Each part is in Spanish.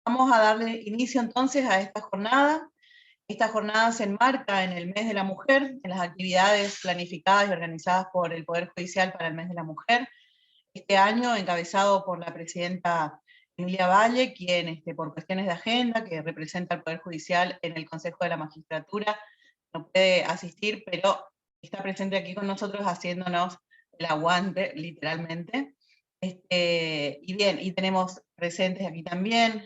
vamos a darle inicio entonces a esta jornada. Esta jornada se enmarca en el Mes de la Mujer, en las actividades planificadas y organizadas por el Poder Judicial para el Mes de la Mujer. Este año encabezado por la presidenta Emilia Valle, quien por cuestiones de agenda, que representa al Poder Judicial en el Consejo de la Magistratura, no puede asistir, pero está presente aquí con nosotros haciéndonos el aguante, literalmente. Y bien, y tenemos presentes aquí también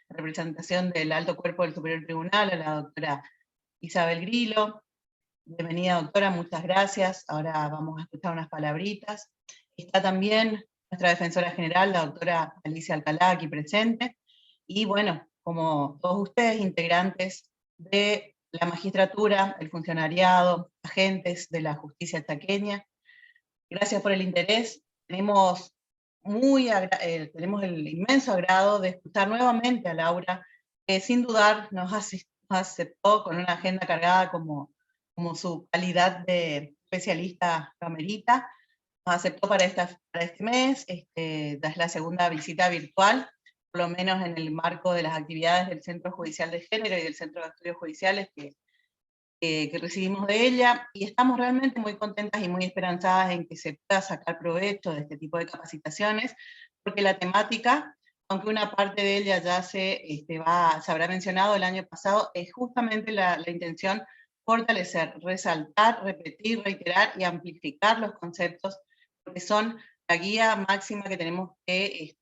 representación del Alto Cuerpo del Superior Tribunal, a la doctora Isabel Grillo. Bienvenida, doctora, muchas gracias. Ahora vamos a escuchar unas palabritas. Está también nuestra defensora general, la doctora Alicia Alcalá, aquí presente. Y bueno, como todos ustedes, integrantes de la magistratura, el funcionariado, agentes de la justicia chaqueña. Gracias por el interés. Tenemos el inmenso agrado de escuchar nuevamente a Laura, que sin dudar nos aceptó con una agenda cargada como su calidad de especialista camerita. Nos aceptó para este mes, es la segunda visita virtual, por lo menos en el marco de las actividades del Centro Judicial de Género y del Centro de Estudios Judiciales que recibimos de ella, y estamos realmente muy contentas y muy esperanzadas en que se pueda sacar provecho de este tipo de capacitaciones, porque la temática, aunque una parte de ella ya se habrá mencionado el año pasado, es justamente la intención fortalecer, resaltar, repetir, reiterar y amplificar los conceptos, porque son la guía máxima que tenemos que,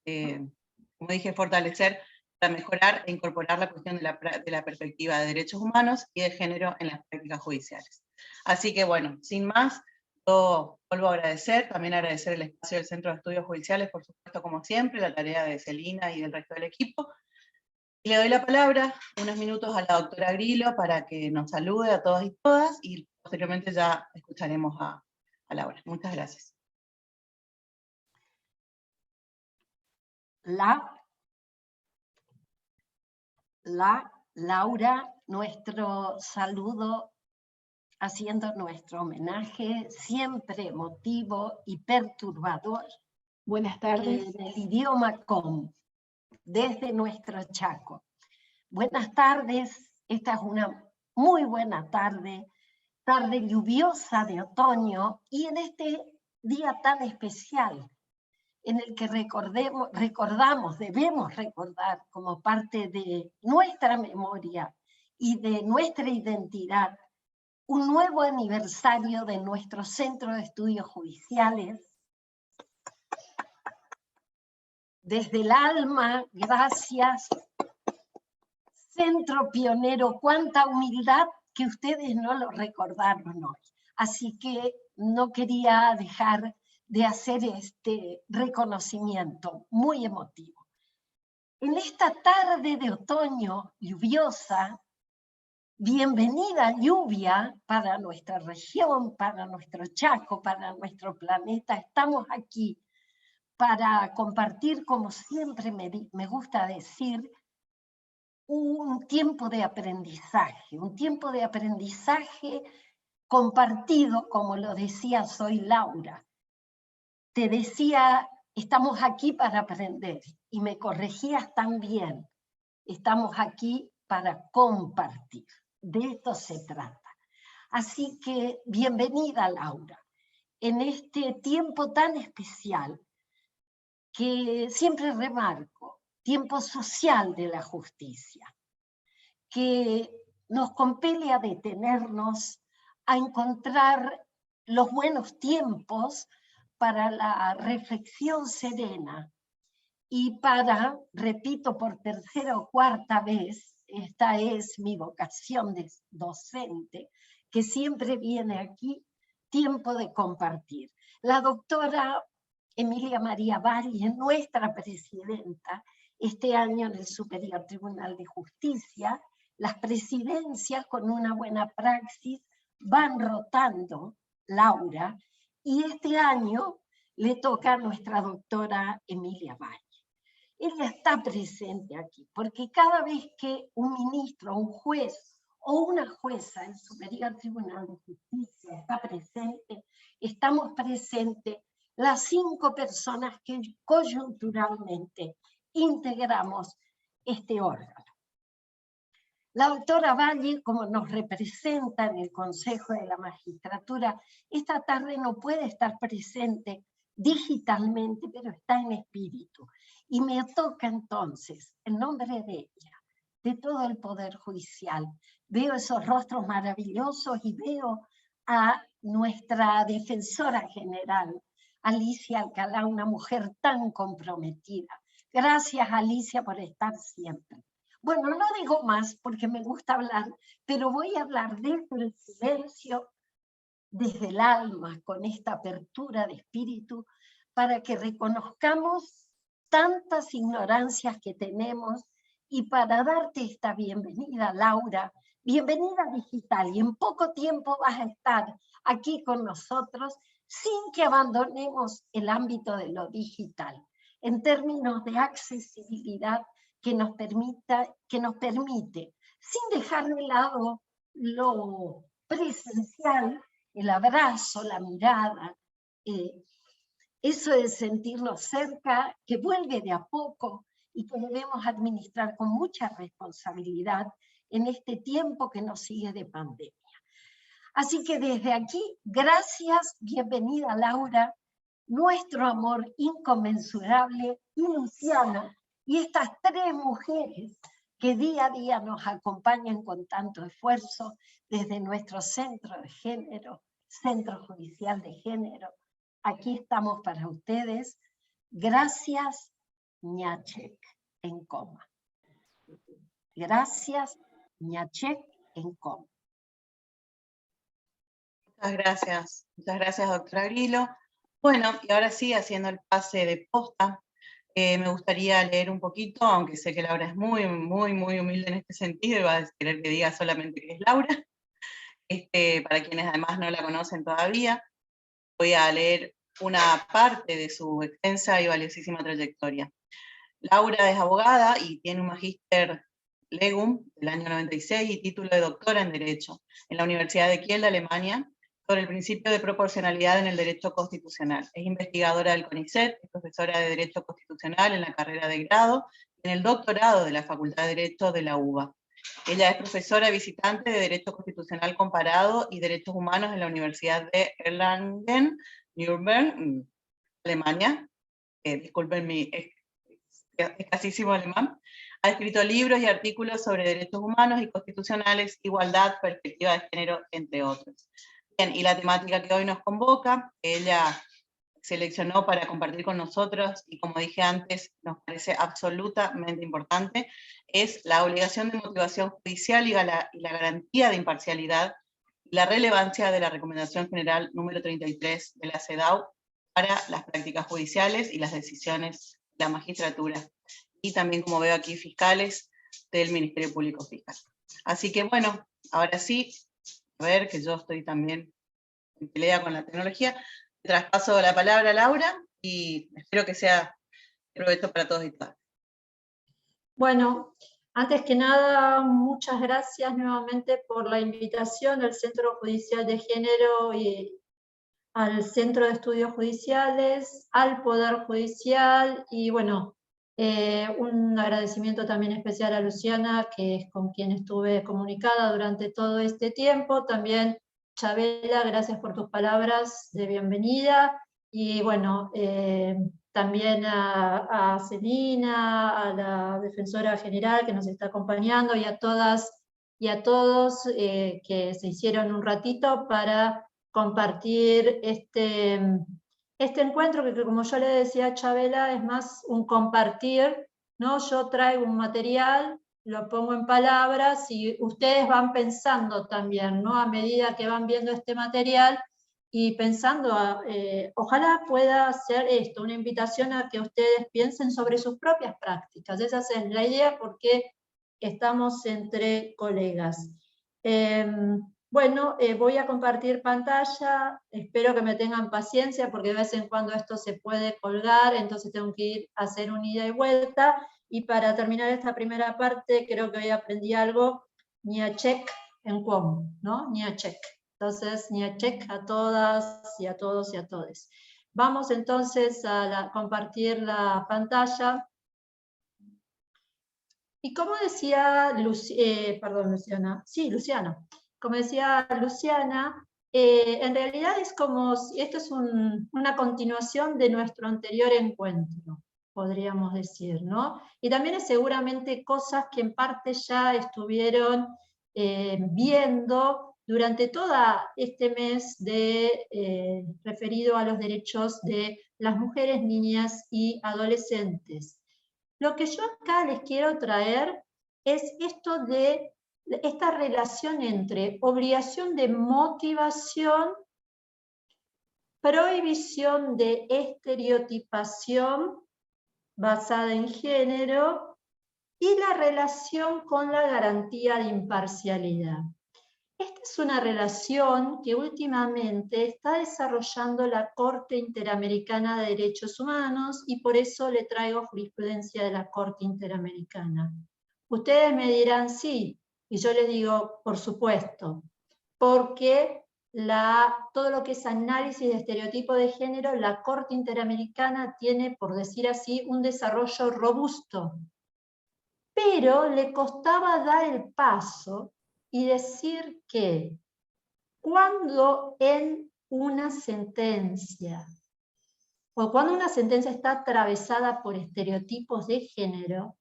como dije, fortalecer para mejorar e incorporar la cuestión de la perspectiva de derechos humanos y de género en las prácticas judiciales. Así que bueno, sin más, yo vuelvo a agradecer, también agradecer el espacio del Centro de Estudios Judiciales, por supuesto, como siempre, la tarea de Celina y del resto del equipo. Y le doy la palabra, unos minutos, a la doctora Grillo para que nos salude a todas y todas, y posteriormente ya escucharemos a Laura. Muchas gracias. Laura, nuestro saludo, haciendo nuestro homenaje, siempre emotivo y perturbador. Buenas tardes. En el idioma com, desde nuestro Chaco. Buenas tardes, esta es una muy buena tarde lluviosa de otoño, y en este día tan especial, en el que debemos recordar como parte de nuestra memoria y de nuestra identidad, un nuevo aniversario de nuestro Centro de Estudios Judiciales. Desde el alma, gracias. Centro pionero, cuánta humildad que ustedes no lo recordaron hoy. Así que no quería dejar de hacer este reconocimiento muy emotivo. En esta tarde de otoño lluviosa, bienvenida lluvia para nuestra región, para nuestro Chaco, para nuestro planeta. Estamos aquí para compartir, como siempre me gusta decir, un tiempo de aprendizaje compartido, como lo decía Soy Laura. Te decía, estamos aquí para aprender, y me corregías también, estamos aquí para compartir. De esto se trata. Así que bienvenida, Laura, en este tiempo tan especial que siempre remarco, tiempo social de la justicia, que nos compele a detenernos, a encontrar los buenos tiempos para la reflexión serena y para, repito por tercera o cuarta vez, esta es mi vocación de docente, que siempre viene aquí, tiempo de compartir. La doctora Emilia María Valle, nuestra presidenta, este año en el Superior Tribunal de Justicia. Las presidencias con una buena praxis van rotando, Laura, y este año le toca a nuestra doctora Emilia Valle. Ella está presente aquí, porque cada vez que un ministro, un juez o una jueza en el Superior Tribunal de Justicia está presente, estamos presentes las 5 personas que coyunturalmente integramos este órgano. La doctora Valle, como nos representa en el Consejo de la Magistratura, esta tarde no puede estar presente digitalmente, pero está en espíritu. Y me toca entonces, en nombre de ella, de todo el Poder Judicial, veo esos rostros maravillosos y veo a nuestra defensora general, Alicia Alcalá, una mujer tan comprometida. Gracias, Alicia, por estar siempre. Bueno, no digo más porque me gusta hablar, pero voy a hablar desde el silencio, desde el alma, con esta apertura de espíritu, para que reconozcamos tantas ignorancias que tenemos y para darte esta bienvenida, Laura, bienvenida digital, y en poco tiempo vas a estar aquí con nosotros sin que abandonemos el ámbito de lo digital, en términos de accesibilidad que nos permite, sin dejar de lado lo presencial, el abrazo, la mirada, eso de sentirnos cerca, que vuelve de a poco y que debemos administrar con mucha responsabilidad en este tiempo que nos sigue de pandemia. Así que desde aquí, gracias, bienvenida Laura, nuestro amor inconmensurable, y Luciana, y estas tres mujeres que día a día nos acompañan con tanto esfuerzo desde nuestro centro de género, Centro Judicial de Género. Aquí estamos para ustedes. Gracias, Ñachek, en coma. Gracias, Ñachek, en coma. Muchas gracias, doctora Grillo. Bueno, y ahora sí, haciendo el pase de posta, me gustaría leer un poquito, aunque sé que Laura es muy humilde en este sentido y va a querer que diga solamente que es Laura, para quienes además no la conocen todavía. Voy a leer una parte de su extensa y valiosísima trayectoria. Laura es abogada y tiene un magíster legum del año 96 y título de doctora en Derecho en la Universidad de Kiel de Alemania, sobre el principio de proporcionalidad en el derecho constitucional. Es investigadora del CONICET, es profesora de Derecho Constitucional en la carrera de grado y en el doctorado de la Facultad de Derecho de la UBA. Ella es profesora visitante de Derecho Constitucional Comparado y Derechos Humanos en la Universidad de Erlangen-Nürnberg, Alemania. Disculpen mi escasísimo alemán. Ha escrito libros y artículos sobre derechos humanos y constitucionales, igualdad, perspectiva de género, entre otros. Bien, y la temática que hoy nos convoca, que ella seleccionó para compartir con nosotros, y como dije antes, nos parece absolutamente importante, es la obligación de motivación judicial y la garantía de imparcialidad, y la relevancia de la Recomendación General número 33 de la CEDAW para las prácticas judiciales y las decisiones de la magistratura, y también, como veo aquí, fiscales del Ministerio Público Fiscal. Así que bueno, ahora sí, a ver, que yo estoy también en pelea con la tecnología, traspaso la palabra a Laura y espero que sea de provecho para todos y todas. Bueno, antes que nada, muchas gracias nuevamente por la invitación al Centro Judicial de Género y al Centro de Estudios Judiciales, al Poder Judicial, y bueno, un agradecimiento también especial a Luciana, que es con quien estuve comunicada durante todo este tiempo. También, Chabela, gracias por tus palabras de bienvenida. Y bueno, también a Celina, a la defensora general que nos está acompañando, y a todas y a todos que se hicieron un ratito para compartir este encuentro, que como yo le decía a Chabela, es más un compartir, ¿no? Yo traigo un material, lo pongo en palabras y ustedes van pensando también, ¿no? A medida que van viendo este material y pensando, ojalá pueda ser esto, una invitación a que ustedes piensen sobre sus propias prácticas. Esa es la idea, porque estamos entre colegas. Bueno, voy a compartir pantalla, espero que me tengan paciencia porque de vez en cuando esto se puede colgar, entonces tengo que ir a hacer un ida y vuelta, y para terminar esta primera parte creo que hoy aprendí algo, Ñachek en com, ¿no? Ñachek. Entonces, Ñachek a todas y a todos y a todes. Vamos entonces a compartir la pantalla. Y como decía Luciana, como decía Luciana, en realidad es como, esto es una continuación de nuestro anterior encuentro, podríamos decir, ¿no? Y también es seguramente cosas que en parte ya estuvieron viendo durante todo este mes referido a los derechos de las mujeres, niñas y adolescentes. Lo que yo acá les quiero traer es esto de esta relación entre obligación de motivación, prohibición de estereotipación basada en género y la relación con la garantía de imparcialidad. Esta es una relación que últimamente está desarrollando la Corte Interamericana de Derechos Humanos y por eso le traigo jurisprudencia de la Corte Interamericana. Ustedes me dirán sí, y yo les digo por supuesto, porque todo lo que es análisis de estereotipo de género, la Corte Interamericana tiene, por decir así, un desarrollo robusto, pero le costaba dar el paso y decir que cuando en una sentencia, o cuando una sentencia está atravesada por estereotipos de género,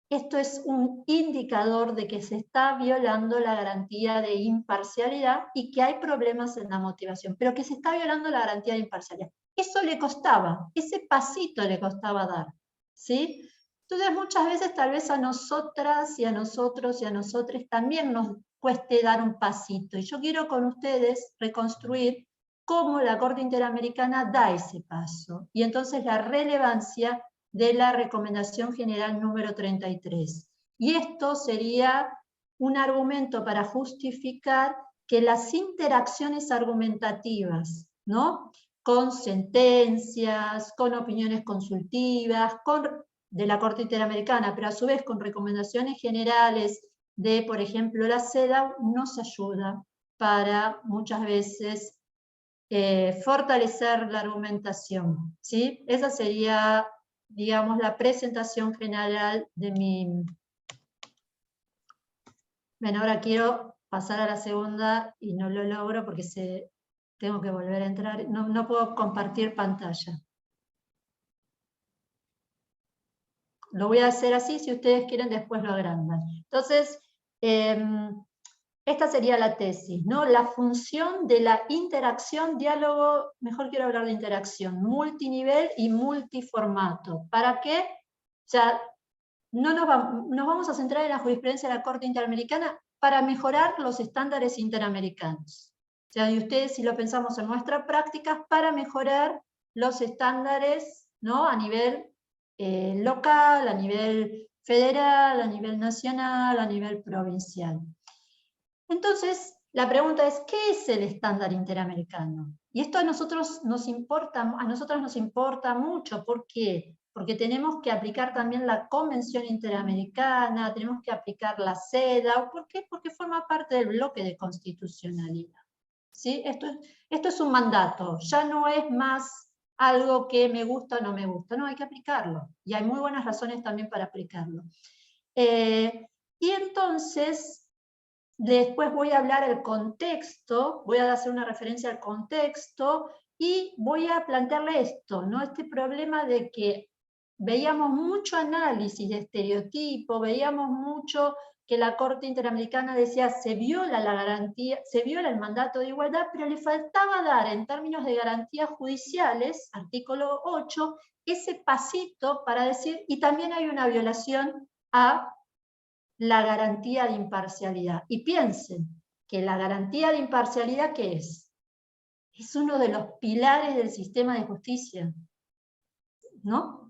esto es un indicador de que se está violando la garantía de imparcialidad y que hay problemas en la motivación, pero que se está violando la garantía de imparcialidad. Eso le costaba, ese pasito le costaba dar, ¿sí? Entonces muchas veces tal vez a nosotras y a nosotros y a nosotros también nos cueste dar un pasito. Y yo quiero con ustedes reconstruir cómo la Corte Interamericana da ese paso. Y entonces la relevancia de la Recomendación General número 33. Y esto sería un argumento para justificar que las interacciones argumentativas, ¿no?, con sentencias, con opiniones consultivas, de la Corte Interamericana, pero a su vez con recomendaciones generales de, por ejemplo, la CEDAW, nos ayuda para muchas veces fortalecer la argumentación, ¿sí? Esa sería, digamos, la presentación general de mi... Bueno, ahora quiero pasar a la segunda y no lo logro porque tengo que volver a entrar. No puedo compartir pantalla. Lo voy a hacer así, si ustedes quieren después lo agrandan. Entonces, esta sería la tesis, ¿no? La función de la interacción, diálogo, mejor quiero hablar de interacción, multinivel y multiformato. ¿Para qué? O sea, nos vamos a centrar en la jurisprudencia de la Corte Interamericana para mejorar los estándares interamericanos. O sea, y ustedes, si lo pensamos en nuestra práctica, para mejorar los estándares, ¿no?, a nivel local, a nivel federal, a nivel nacional, a nivel provincial. Entonces, la pregunta es, ¿qué es el estándar interamericano? Y esto a nosotras nos importa mucho. ¿Por qué? Porque tenemos que aplicar también la Convención Interamericana, tenemos que aplicar la CEDAW. ¿Por qué? Porque forma parte del bloque de constitucionalidad. ¿Sí? Esto es un mandato, ya no es más algo que me gusta o no me gusta, no, hay que aplicarlo. Y hay muy buenas razones también para aplicarlo. Y entonces, después voy a hablar del contexto, voy a hacer una referencia al contexto y voy a plantearle esto, ¿no? Este problema de que veíamos mucho análisis de estereotipo, veíamos mucho que la Corte Interamericana decía se viola la garantía, se viola el mandato de igualdad, pero le faltaba dar en términos de garantías judiciales, artículo 8, ese pasito para decir, y también hay una violación a la garantía de imparcialidad. Y piensen que la garantía de imparcialidad, ¿qué es? Es uno de los pilares del sistema de justicia, ¿no?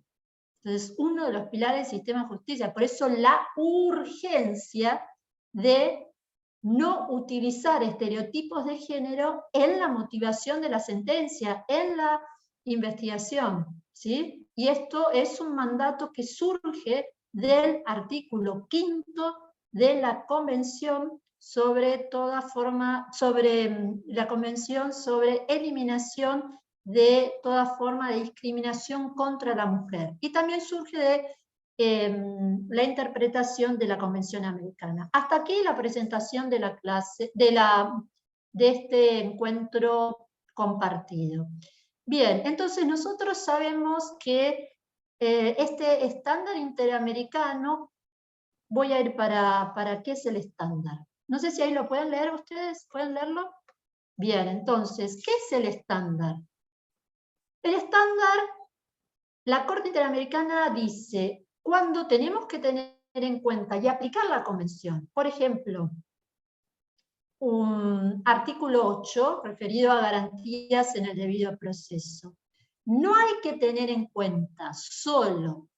Entonces, uno de los pilares del sistema de justicia. Por eso la urgencia de no utilizar estereotipos de género en la motivación de la sentencia, en la investigación, ¿sí? Y esto es un mandato que surge del artículo 5 de la Convención sobre la Convención sobre eliminación de toda forma de discriminación contra la mujer. Y también surge de la interpretación de la Convención Americana. Hasta aquí la presentación de la clase, de este encuentro compartido. Bien, entonces nosotros sabemos que este estándar interamericano, voy a ir para qué es el estándar. No sé si ahí lo pueden leer ustedes, ¿pueden leerlo? Bien, entonces, ¿qué es el estándar? El estándar, la Corte Interamericana dice cuándo tenemos que tener en cuenta y aplicar la convención. Por ejemplo, un artículo 8 referido a garantías en el debido proceso. No hay que tener en cuenta solo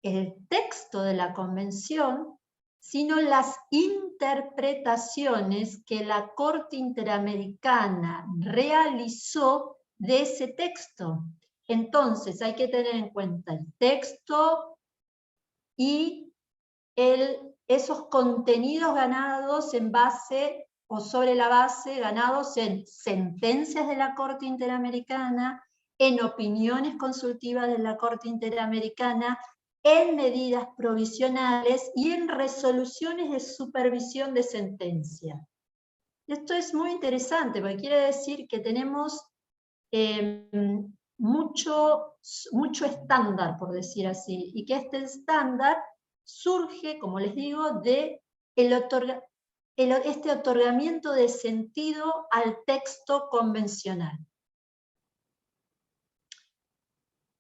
el texto de la convención, sino las interpretaciones que la Corte Interamericana realizó de ese texto. Entonces hay que tener en cuenta el texto y esos contenidos ganados en base o sobre la base ganados en sentencias de la Corte Interamericana, en opiniones consultivas de la Corte Interamericana, en medidas provisionales y en resoluciones de supervisión de sentencia. Esto es muy interesante porque quiere decir que tenemos mucho estándar, por decir así, y que este estándar surge, como les digo, de este otorgamiento de sentido al texto convencional.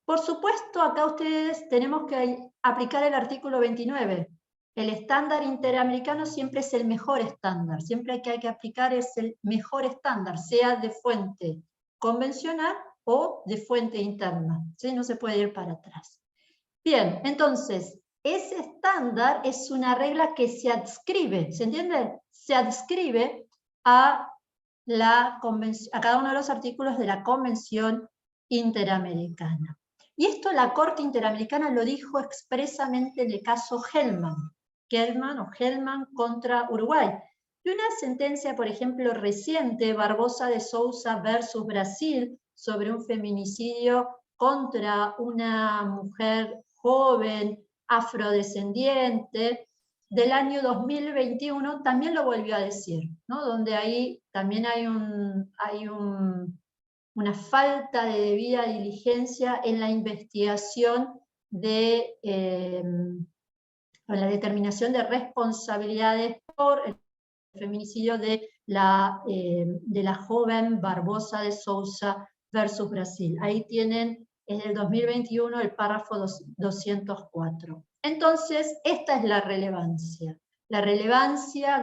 Por supuesto, acá ustedes tenemos que aplicar el artículo 29. El estándar interamericano siempre es el mejor estándar, siempre que hay que aplicar es el mejor estándar, sea de fuente convencional o de fuente interna, ¿sí? No se puede ir para atrás. Bien, entonces, ese estándar es una regla que se adscribe, ¿se entiende? Se adscribe a cada uno de los artículos de la Convención Interamericana. Y esto la Corte Interamericana lo dijo expresamente en el caso Hellman contra Uruguay. Y una sentencia, por ejemplo, reciente, Barbosa de Souza versus Brasil, sobre un feminicidio contra una mujer joven, afrodescendiente, del año 2021, también lo volvió a decir, ¿no? Donde ahí también hay una falta de debida diligencia en la investigación de la determinación de responsabilidades por el feminicidio de la joven Barbosa de Souza versus Brasil. Ahí tienen en el 2021 el párrafo 204. Entonces, esta es la relevancia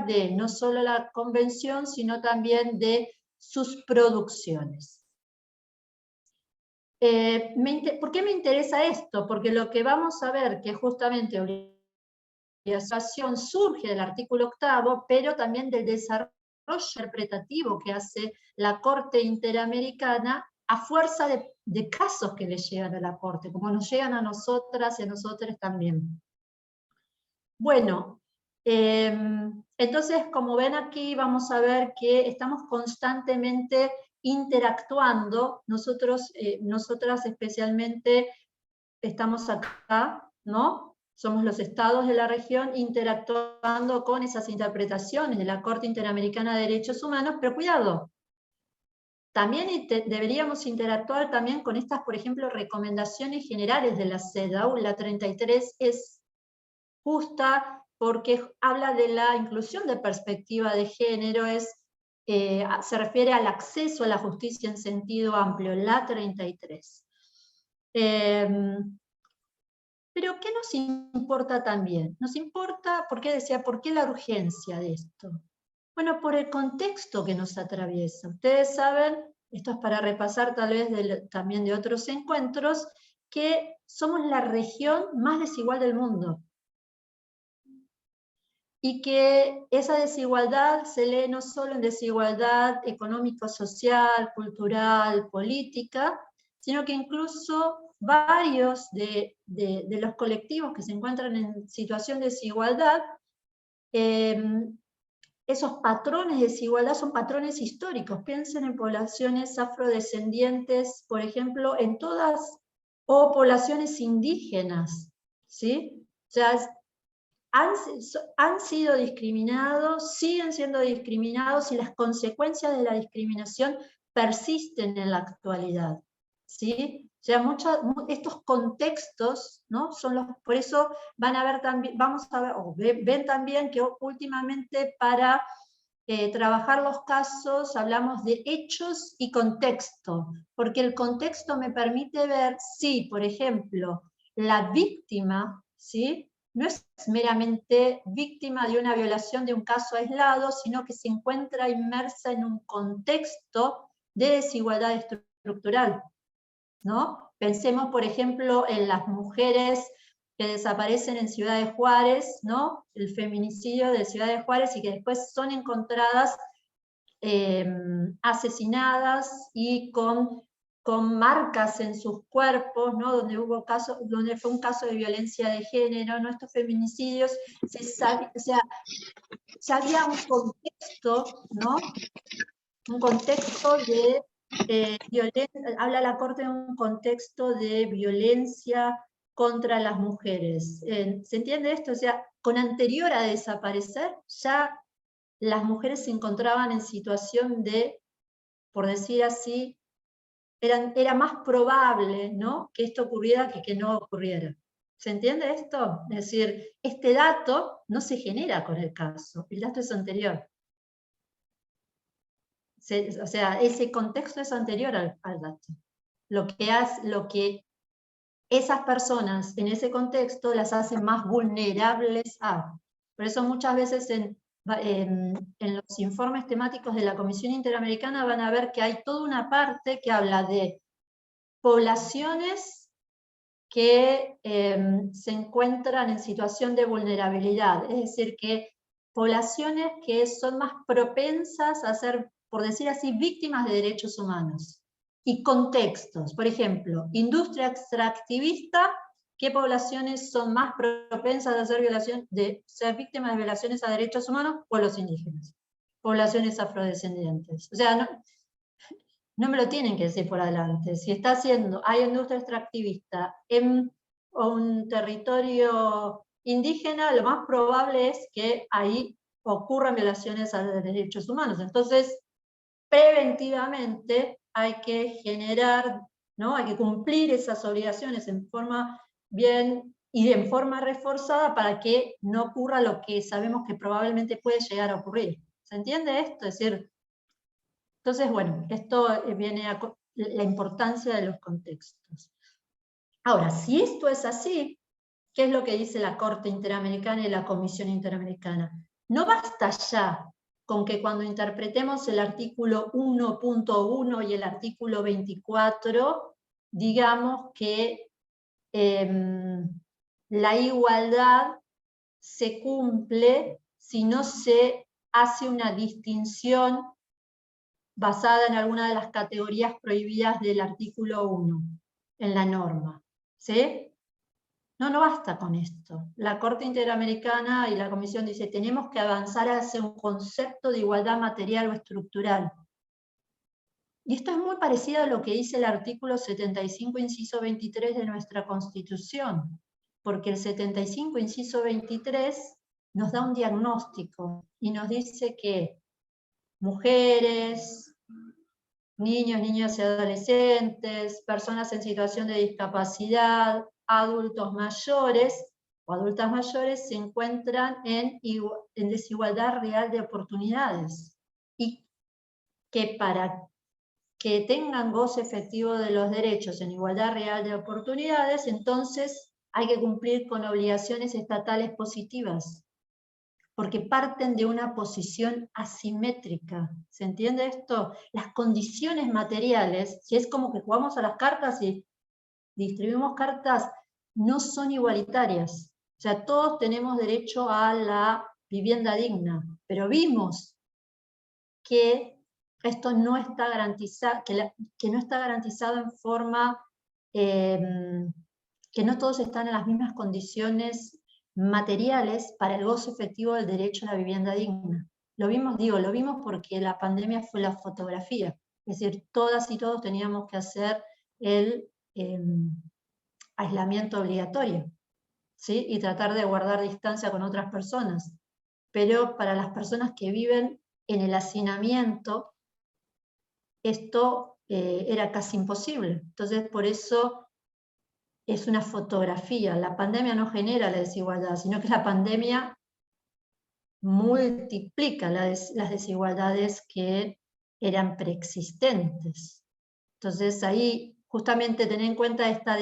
de no solo la convención, sino también de sus producciones. ¿Por qué me interesa esto? Porque lo que vamos a ver, que justamente obligación surge del artículo 8, pero también del desarrollo interpretativo que hace la Corte Interamericana a fuerza de casos que le llegan a la Corte, como nos llegan a nosotras y a nosotros también. Bueno, entonces, como ven aquí, vamos a ver que estamos constantemente interactuando, nosotras especialmente estamos acá, ¿no? Somos los estados de la región interactuando con esas interpretaciones de la Corte Interamericana de Derechos Humanos, pero cuidado, también deberíamos interactuar también con estas, por ejemplo, recomendaciones generales de la CEDAW. La 33 es justa porque habla de la inclusión de perspectiva de género, se refiere al acceso a la justicia en sentido amplio, la 33. Pero ¿qué nos importa también? Nos importa, ¿por qué la urgencia de esto? Bueno, por el contexto que nos atraviesa. Ustedes saben, esto es para repasar tal vez también de otros encuentros, que somos la región más desigual del mundo. Y que esa desigualdad se lee no solo en desigualdad económico-social, cultural, política, sino que incluso varios de los colectivos que se encuentran en situación de desigualdad, esos patrones de desigualdad son patrones históricos. Piensen en poblaciones afrodescendientes, por ejemplo, o poblaciones indígenas, ¿sí? sea, han sido discriminados, siguen siendo discriminados y las consecuencias de la discriminación persisten en la actualidad, ¿sí? O sea, estos contextos, ¿no? Por eso van a ver también, vamos a ver, o ven también que últimamente para trabajar los casos hablamos de hechos y contexto, porque el contexto me permite ver si, por ejemplo, la víctima, ¿sí?, no es meramente víctima de una violación de un caso aislado, sino que se encuentra inmersa en un contexto de desigualdad estructural, ¿no? Pensemos, por ejemplo, en las mujeres que desaparecen en Ciudad de Juárez, ¿no? El feminicidio de Ciudad de Juárez, y que después son encontradas asesinadas y con marcas en sus cuerpos, ¿no? Donde fue un caso de violencia de género, ¿no? Estos feminicidios, había un contexto, ¿no? Un contexto de violencia, habla la Corte de un contexto de violencia contra las mujeres. ¿Se entiende esto? O sea, con anterior a desaparecer, ya las mujeres se encontraban en situación de, por decir así, era más probable, ¿no?, que esto ocurriera que no ocurriera. ¿Se entiende esto? Es decir, este dato no se genera con el caso, el dato es anterior. O sea, ese contexto es anterior al dato. Lo que esas personas en ese contexto las hace más vulnerables a. Por eso muchas veces en los informes temáticos de la Comisión Interamericana van a ver que hay toda una parte que habla de poblaciones que se encuentran en situación de vulnerabilidad, es decir, que poblaciones que son más propensas a ser, por decir así, víctimas de derechos humanos. Y contextos, por ejemplo, industria extractivista, ¿qué poblaciones son más propensas a ser víctimas de violaciones a derechos humanos? Pueblos indígenas, poblaciones afrodescendientes. O sea, no me lo tienen que decir por adelante. Si hay industria extractivista en un territorio indígena, lo más probable es que ahí ocurran violaciones a derechos humanos. Entonces, preventivamente hay que generar, ¿no?, hay que cumplir esas obligaciones en forma bien y en forma reforzada para que no ocurra lo que sabemos que probablemente puede llegar a ocurrir. ¿Se entiende esto? Es decir, entonces, bueno, esto viene a la importancia de los contextos. Ahora, si esto es así, ¿qué es lo que dice la Corte Interamericana y la Comisión Interamericana? No basta ya con que cuando interpretemos el artículo 1.1 y el artículo 24, digamos que la igualdad se cumple si no se hace una distinción basada en alguna de las categorías prohibidas del artículo 1, en la norma. ¿Sí? No basta con esto. La Corte Interamericana y la Comisión dice, tenemos que avanzar hacia un concepto de igualdad material o estructural. Y esto es muy parecido a lo que dice el artículo 75, inciso 23 de nuestra Constitución, porque el 75, inciso 23, nos da un diagnóstico y nos dice que mujeres, niños, niñas y adolescentes, personas en situación de discapacidad, adultos mayores o adultas mayores se encuentran en desigualdad real de oportunidades, y que para que tengan goce efectivo de los derechos en igualdad real de oportunidades, entonces hay que cumplir con obligaciones estatales positivas, porque parten de una posición asimétrica. ¿Se entiende esto? Las condiciones materiales, si es como que jugamos a las cartas y distribuimos cartas, no son igualitarias. O sea, todos tenemos derecho a la vivienda digna, pero vimos que esto no está garantizado, que no está garantizado en forma, que no todos están en las mismas condiciones materiales para el gozo efectivo del derecho a la vivienda digna. Lo vimos porque la pandemia fue la fotografía, es decir, todas y todos teníamos que hacer el aislamiento obligatorio, ¿sí? Y tratar de guardar distancia con otras personas. Pero para las personas que viven en el hacinamiento, esto era casi imposible. Entonces, por eso es una fotografía. La pandemia no genera la desigualdad, sino que la pandemia multiplica las desigualdades que eran preexistentes. Entonces, ahí justamente tener en cuenta esta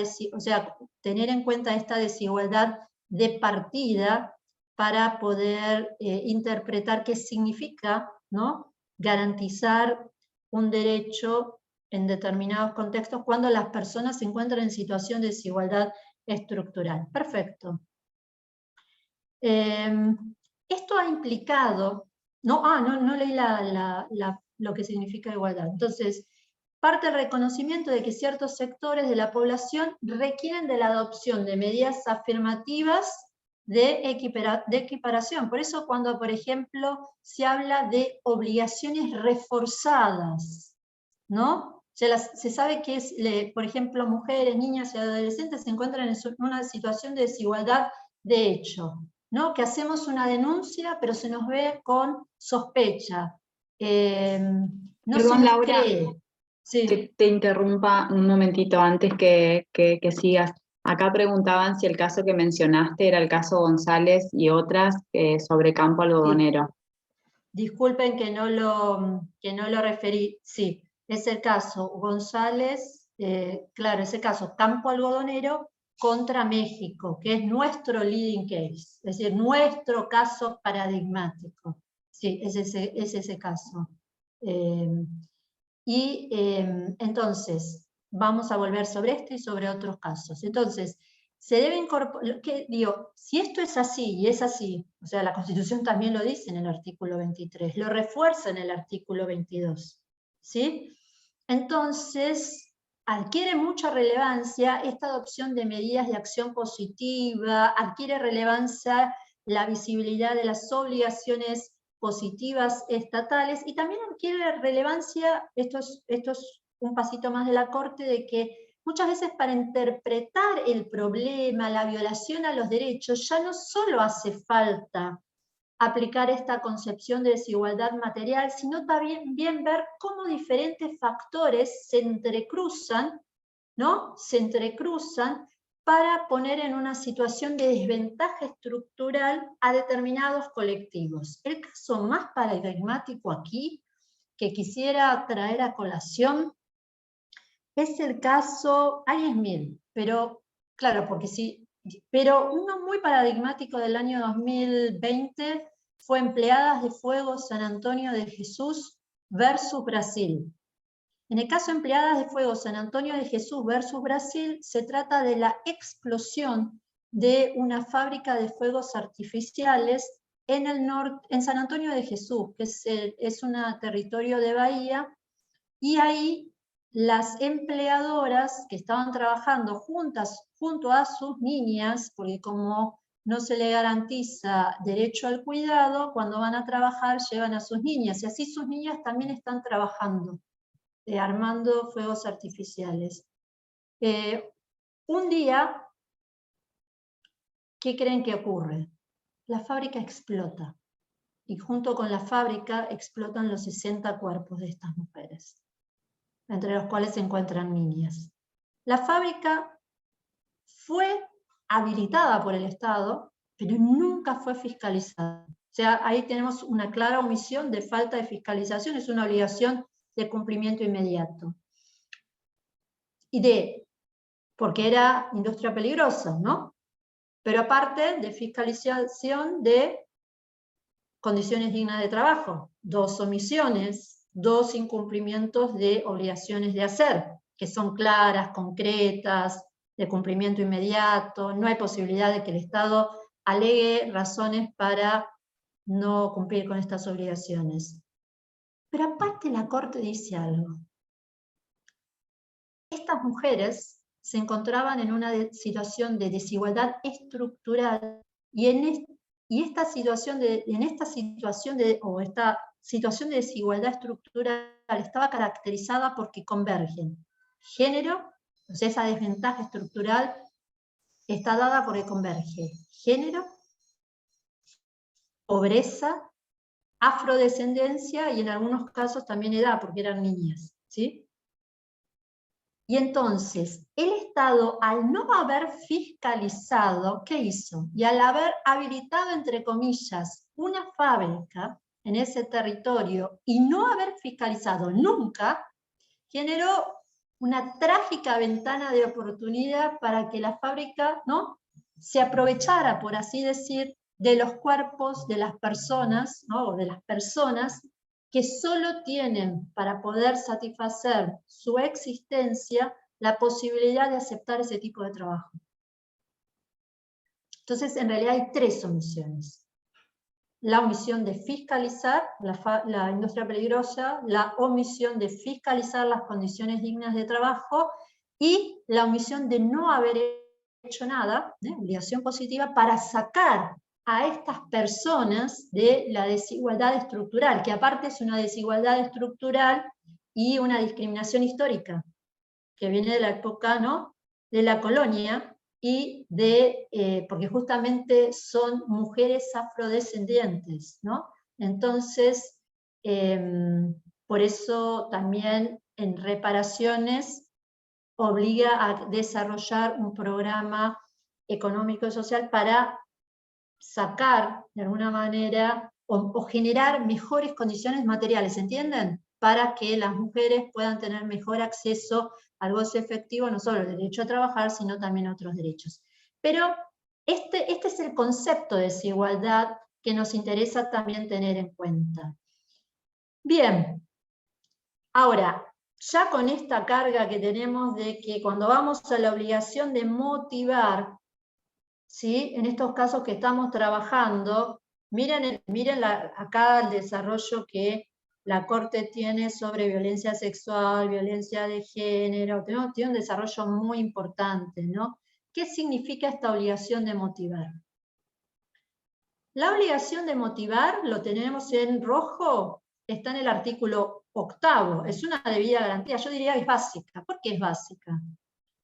desigualdad de partida para poder interpretar qué significa, ¿no?, garantizar un derecho en determinados contextos cuando las personas se encuentran en situación de desigualdad estructural. Perfecto. Esto ha implicado, no leí lo que significa igualdad. Entonces, parte del reconocimiento de que ciertos sectores de la población requieren de la adopción de medidas afirmativas de equiparación. Por eso cuando, por ejemplo, se habla de obligaciones reforzadas, ¿no? Se sabe que, por ejemplo, mujeres, niñas y adolescentes se encuentran en una situación de desigualdad de hecho, ¿no? Que hacemos una denuncia, pero se nos ve con sospecha. No Perdón, se nos Laura, cree. Sí. que te interrumpa un momentito antes que sigas. Acá preguntaban si el caso que mencionaste era el caso González y otras sobre campo algodonero. Sí. Disculpen que no lo referí. Sí, es el caso González, claro, ese caso campo algodonero contra México, que es nuestro leading case, es decir, nuestro caso paradigmático. Sí, es ese caso. Entonces, vamos a volver sobre este y sobre otros casos. Entonces, se debe incorporar, si esto es así y es así, o sea, la Constitución también lo dice en el artículo 23, lo refuerza en el artículo 22, ¿sí? Entonces, adquiere mucha relevancia esta adopción de medidas de acción positiva, adquiere relevancia la visibilidad de las obligaciones positivas estatales, y también adquiere relevancia, esto es un pasito más de la Corte, de que muchas veces para interpretar el problema, la violación a los derechos, ya no solo hace falta aplicar esta concepción de desigualdad material, sino también ver cómo diferentes factores se entrecruzan, ¿no? Se entrecruzan para poner en una situación de desventaja estructural a determinados colectivos. El caso más paradigmático aquí, que quisiera traer a colación, es el caso, hay 10.000, pero claro, pero uno muy paradigmático del año 2020 fue Empleadas de Fuego San Antonio de Jesús versus Brasil. En el caso Empleadas de Fuego San Antonio de Jesús versus Brasil, se trata de la explosión de una fábrica de fuegos artificiales en San Antonio de Jesús, que es un territorio de Bahía, y ahí las empleadoras que estaban trabajando junto a sus niñas, porque como no se le garantiza derecho al cuidado, cuando van a trabajar llevan a sus niñas, y así sus niñas también están trabajando, armando fuegos artificiales. Un día, ¿qué creen que ocurre? La fábrica explota, y junto con la fábrica explotan los 60 cuerpos de estas mujeres, entre los cuales se encuentran niñas. La fábrica fue habilitada por el Estado, pero nunca fue fiscalizada. O sea, ahí tenemos una clara omisión de falta de fiscalización, es una obligación de cumplimiento inmediato. Porque era industria peligrosa, ¿no? Pero aparte de fiscalización de condiciones dignas de trabajo, 2 omisiones, 2 incumplimientos de obligaciones de hacer, que son claras, concretas, de cumplimiento inmediato, no hay posibilidad de que el Estado alegue razones para no cumplir con estas obligaciones. Pero aparte la Corte dice algo. Estas mujeres se encontraban en una situación de desigualdad estructural, y esta situación de desigualdad estructural estaba caracterizada porque convergen género, o sea, esa desventaja estructural está dada porque converge género, pobreza, afrodescendencia y en algunos casos también edad, porque eran niñas, ¿sí? Y entonces, el Estado, al no haber fiscalizado, ¿qué hizo? Y al haber habilitado, entre comillas, una fábrica en ese territorio y no haber fiscalizado nunca, generó una trágica ventana de oportunidad para que la fábrica, ¿no?, se aprovechara, por así decir, de los cuerpos de las personas, ¿no?, o de las personas que solo tienen para poder satisfacer su existencia la posibilidad de aceptar ese tipo de trabajo. Entonces, en realidad hay tres omisiones. La omisión de fiscalizar la industria peligrosa, la omisión de fiscalizar las condiciones dignas de trabajo y la omisión de no haber hecho nada, obligación positiva, para sacar a estas personas de la desigualdad estructural, que aparte es una desigualdad estructural y una discriminación histórica, que viene de la época, ¿no?, de la colonia, y porque justamente son mujeres afrodescendientes, ¿no? Entonces, por eso también en reparaciones obliga a desarrollar un programa económico y social para sacar, de alguna manera, o generar mejores condiciones materiales, ¿entienden? Para que las mujeres puedan tener mejor acceso al goce efectivo, no solo el derecho a trabajar, sino también otros derechos. Pero este es el concepto de desigualdad que nos interesa también tener en cuenta. Bien, ahora, ya con esta carga que tenemos de que cuando vamos a la obligación de motivar, ¿sí?, en estos casos que estamos trabajando, miren acá el desarrollo que la Corte tiene sobre violencia sexual, violencia de género, tiene un desarrollo muy importante, ¿no? ¿Qué significa esta obligación de motivar? La obligación de motivar, lo tenemos en rojo, está en el artículo 8, es una debida garantía, yo diría que es básica. ¿Por qué es básica?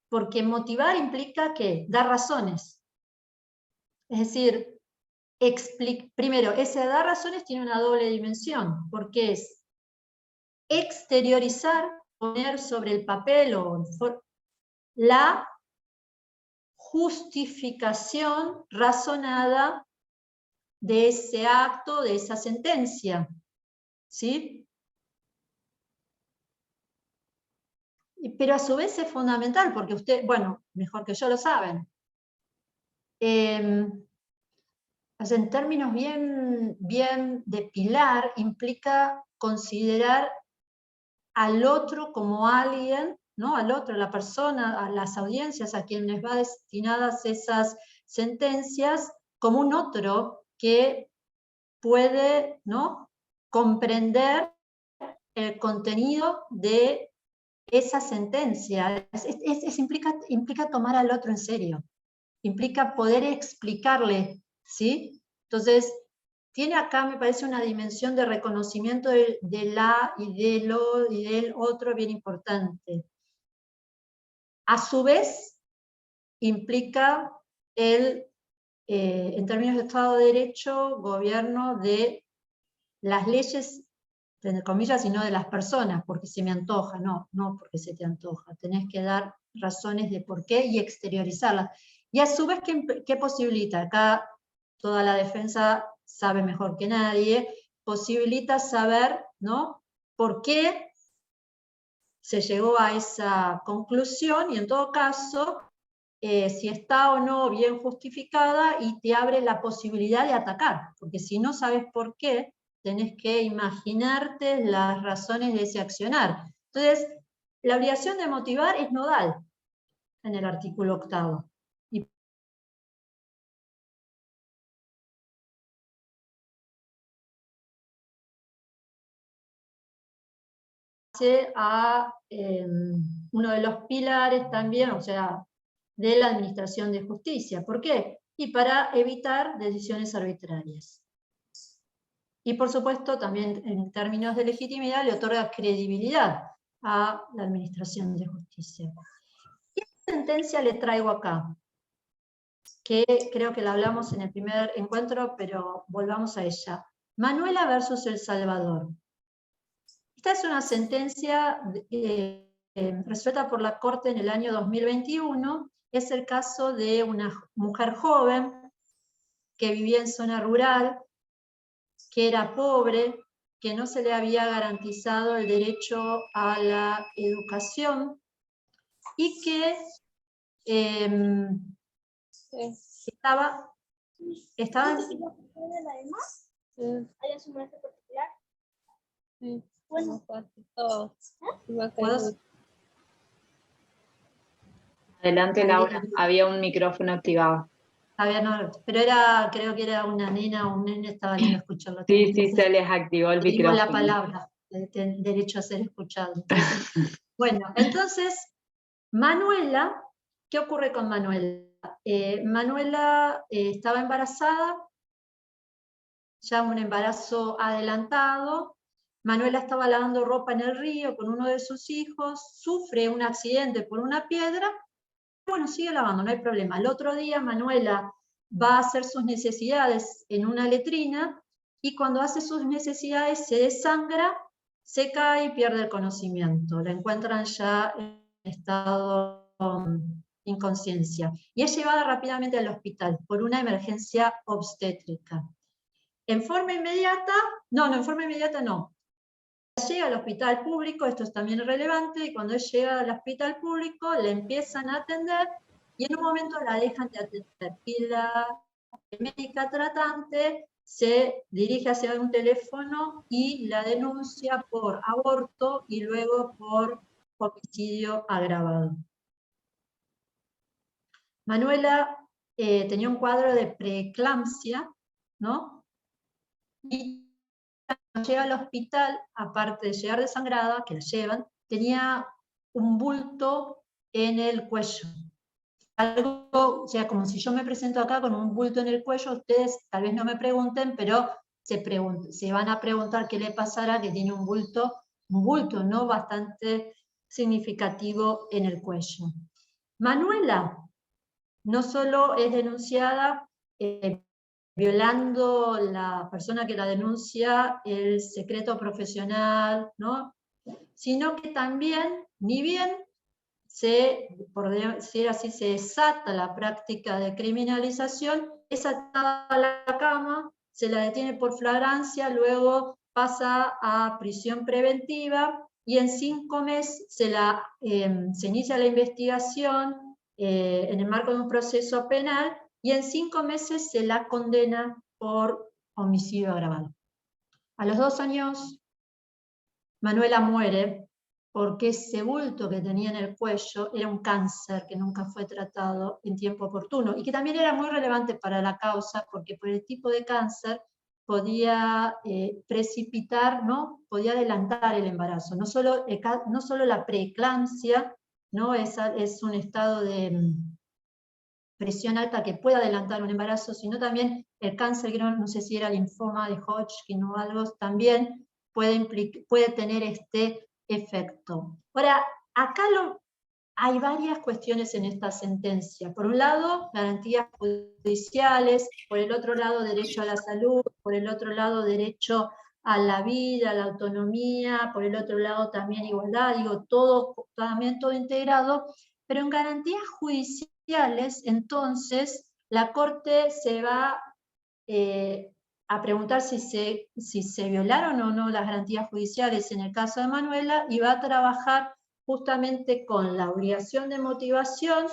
Porque motivar implica ¿qué? Dar razones. Es decir, primero, ese dar razones tiene una doble dimensión, porque es exteriorizar, poner sobre el papel la justificación razonada de ese acto, de esa sentencia, ¿sí? Pero a su vez es fundamental, porque usted, bueno, mejor que yo lo saben. En términos bien de pilar, implica considerar al otro como alguien, ¿no?, al otro, a la persona, a las audiencias a quienes va destinadas esas sentencias, como un otro que puede, ¿no?, comprender el contenido de esa sentencia. Implica tomar al otro en serio, implica poder explicarle, ¿sí? Entonces, tiene acá, me parece, una dimensión de reconocimiento de la y del otro bien importante. A su vez, implica en términos de Estado de Derecho, gobierno de las leyes, entre comillas, y no de las personas, porque se me antoja, no porque se te antoja. Tenés que dar razones de por qué y exteriorizarlas. Y a su vez, ¿qué posibilita? Acá toda la defensa sabe mejor que nadie, posibilita saber, ¿no?, por qué se llegó a esa conclusión y en todo caso, si está o no bien justificada, y te abre la posibilidad de atacar, porque si no sabes por qué, tenés que imaginarte las razones de ese accionar. Entonces, la obligación de motivar es nodal en el artículo 8. A uno de los pilares también, o sea, de la administración de justicia. ¿Por qué? Y para evitar decisiones arbitrarias. Y por supuesto, también en términos de legitimidad, le otorga credibilidad a la administración de justicia. ¿Qué sentencia le traigo acá? que creo que la hablamos en el primer encuentro, pero volvamos a ella. Manuela versus El Salvador. Esta es una sentencia resuelta por la Corte en el año 2021. Es el caso de una mujer joven que vivía en zona rural, que era pobre, que no se le había garantizado el derecho a la educación y que estaba bueno, todos. Adelante, Laura, había un micrófono activado. No, pero creo que era una nena o un nene, estaba lindo escucharlo. Sí, sí, se les activó el micrófono. Digo la palabra, derecho a ser escuchado. Entonces, bueno, entonces, Manuela, ¿qué ocurre con Manuela? Manuela estaba embarazada, ya un embarazo adelantado. Manuela estaba lavando ropa en el río con uno de sus hijos, sufre un accidente por una piedra. Bueno, sigue lavando, no hay problema. El otro día Manuela va a hacer sus necesidades en una letrina y cuando hace sus necesidades se desangra, se cae y pierde el conocimiento. La encuentran ya en estado inconsciencia. Y es llevada rápidamente al hospital por una emergencia obstétrica. En forma inmediata, no. Llega al hospital público, esto es también relevante, y cuando llega al hospital público le empiezan a atender y en un momento la dejan de atender. Y la médica tratante se dirige hacia un teléfono y la denuncia por aborto y luego por homicidio agravado. Manuela tenía un cuadro de preeclampsia, ¿no? Y cuando llega al hospital, aparte de llegar desangrada, que la llevan, tenía un bulto en el cuello. Algo, o sea, como si yo me presento acá con un bulto en el cuello, ustedes tal vez no me pregunten, pero se van a preguntar qué le pasará, que tiene un bulto, ¿no? Bastante significativo en el cuello. Manuela no solo es denunciada violando la persona que la denuncia el secreto profesional, ¿no? Sino que también, ni bien por decir así, se desata la práctica de criminalización, es atada a la cama, se la detiene por flagrancia, luego pasa a prisión preventiva y en 5 meses se inicia la investigación en el marco de un proceso penal y en 5 meses se la condena por homicidio agravado. A los 2 años, Manuela muere porque ese bulto que tenía en el cuello era un cáncer que nunca fue tratado en tiempo oportuno y que también era muy relevante para la causa porque por el tipo de cáncer podía precipitar, ¿no? Podía adelantar el embarazo. No solo la preeclampsia, ¿no? Es un estado de presión alta que puede adelantar un embarazo, sino también el cáncer, que no sé si era linfoma de Hodgkin o algo, también puede tener este efecto. Ahora, acá hay varias cuestiones en esta sentencia. Por un lado, garantías judiciales, por el otro lado, derecho a la salud, por el otro lado, derecho a la vida, a la autonomía, por el otro lado también igualdad, digo, todo integrado, pero en garantías judiciales, entonces, la Corte se va a preguntar si se violaron o no las garantías judiciales en el caso de Manuela y va a trabajar justamente con la obligación de motivación,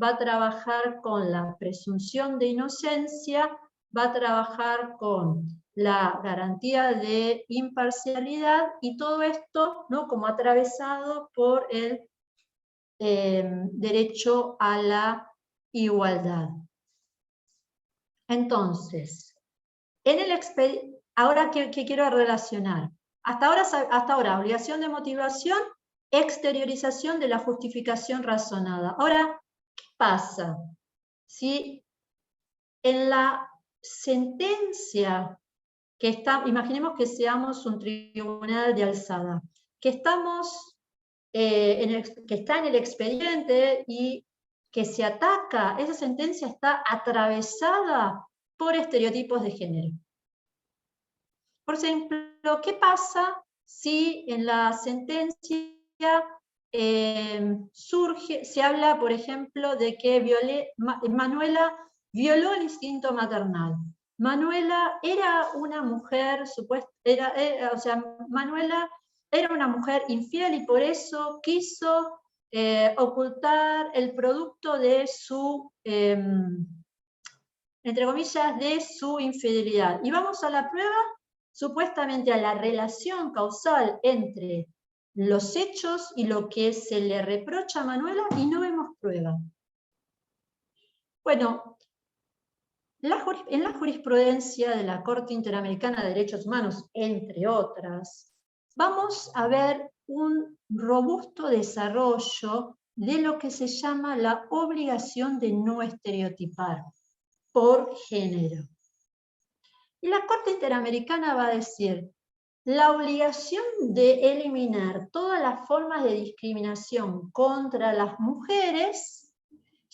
va a trabajar con la presunción de inocencia, va a trabajar con la garantía de imparcialidad y todo esto, ¿no? Como atravesado por el derecho a la igualdad. Entonces, ahora ¿qué quiero relacionar? Hasta ahora, obligación de motivación, exteriorización de la justificación razonada. Ahora, ¿qué pasa? Si en la sentencia que imaginemos que seamos un tribunal de alzada, que está en el expediente y que se ataca, esa sentencia está atravesada por estereotipos de género. Por ejemplo, ¿qué pasa si en la sentencia se habla, por ejemplo, de que Manuela violó el instinto maternal? Manuela era una mujer, Manuela era una mujer infiel y por eso quiso ocultar el producto de su, entre comillas, de su infidelidad. Y vamos a la prueba, supuestamente a la relación causal entre los hechos y lo que se le reprocha a Manuela, y no vemos prueba. Bueno, en la jurisprudencia de la Corte Interamericana de Derechos Humanos, entre otras, vamos a ver un robusto desarrollo de lo que se llama la obligación de no estereotipar por género. Y la Corte Interamericana va a decir, la obligación de eliminar todas las formas de discriminación contra las mujeres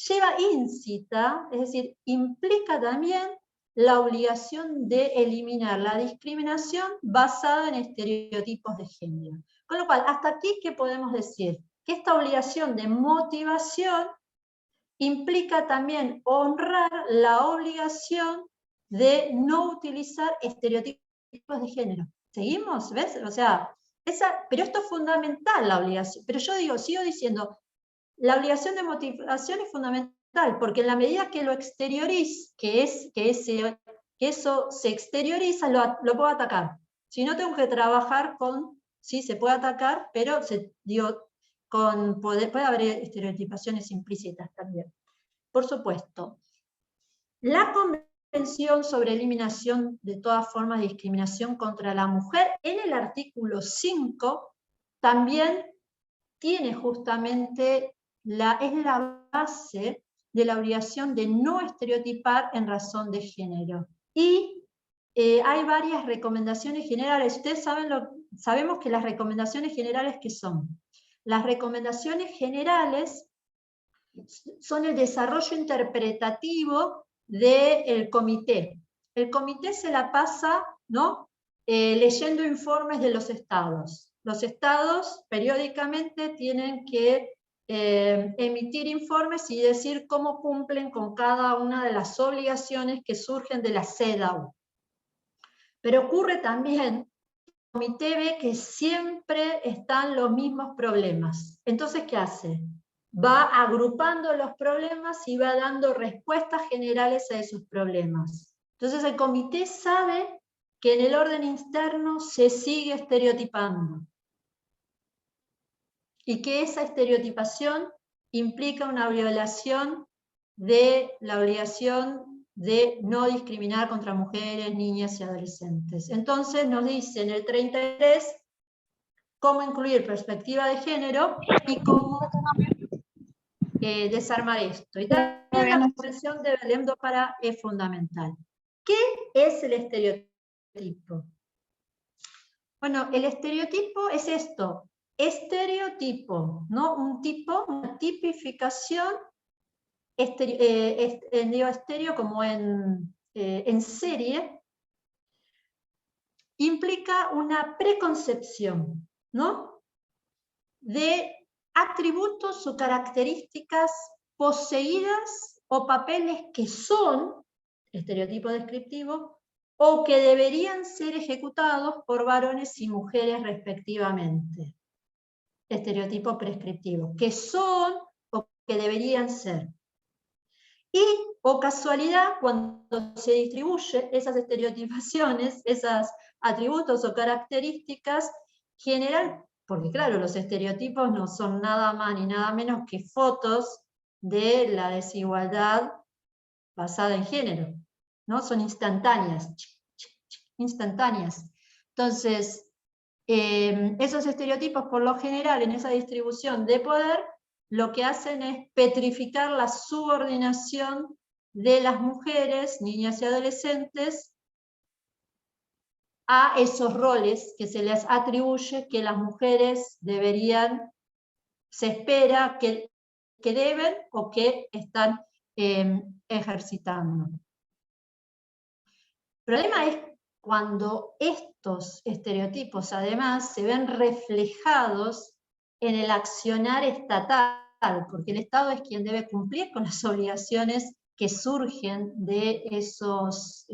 lleva íncita, es decir, implica también la obligación de eliminar la discriminación basada en estereotipos de género. Con lo cual, hasta aquí, ¿qué podemos decir? Que esta obligación de motivación implica también honrar la obligación de no utilizar estereotipos de género. ¿Seguimos? ¿Ves? O sea, pero esto es fundamental, la obligación. Pero yo sigo diciendo, la obligación de motivación es fundamental, porque en la medida que lo exteriorice, que eso se exterioriza, lo puedo atacar. Si no, tengo que trabajar con, sí, se puede atacar, pero puede haber estereotipaciones implícitas también. Por supuesto, la Convención sobre Eliminación de todas formas de discriminación contra la mujer, en el artículo 5, también tiene justamente es la base de la obligación de no estereotipar en razón de género. Y hay varias recomendaciones generales. Ustedes sabemos que las recomendaciones generales, ¿qué son? Las recomendaciones generales son el desarrollo interpretativo del comité. El comité se la pasa, ¿no?, leyendo informes de los estados. Los estados periódicamente tienen que emitir informes y decir cómo cumplen con cada una de las obligaciones que surgen de la CEDAW. Pero ocurre también, el comité ve que siempre están los mismos problemas. Entonces, ¿qué hace? Va agrupando los problemas y va dando respuestas generales a esos problemas. Entonces el comité sabe que en el orden interno se sigue estereotipando y que esa estereotipación implica una violación de la obligación de no discriminar contra mujeres, niñas y adolescentes. Entonces nos dice en el 33 cómo incluir perspectiva de género y cómo desarmar esto. Y también la Convención de Belém do Pará es fundamental. ¿Qué es el estereotipo? Bueno, el estereotipo es esto, estereotipo, ¿no? Un tipo, una tipificación, digo estéreo como en serie, implica una preconcepción, ¿no?, de atributos o características poseídas o papeles que son, estereotipo descriptivo, o que deberían ser ejecutados por varones y mujeres respectivamente. Estereotipo prescriptivo, que son o que deberían ser. Y, o casualidad, cuando se distribuye esas estereotipaciones, esos atributos o características, general, porque claro, los estereotipos no son nada más ni nada menos que fotos de la desigualdad basada en género, ¿no? Son instantáneas, instantáneas. Entonces, esos estereotipos por lo general en esa distribución de poder lo que hacen es petrificar la subordinación de las mujeres, niñas y adolescentes a esos roles que se les atribuye que las mujeres deberían, se espera que que deben o que están ejercitando. El problema es cuando estos estereotipos además se ven reflejados en el accionar estatal, porque el Estado es quien debe cumplir con las obligaciones que surgen de esos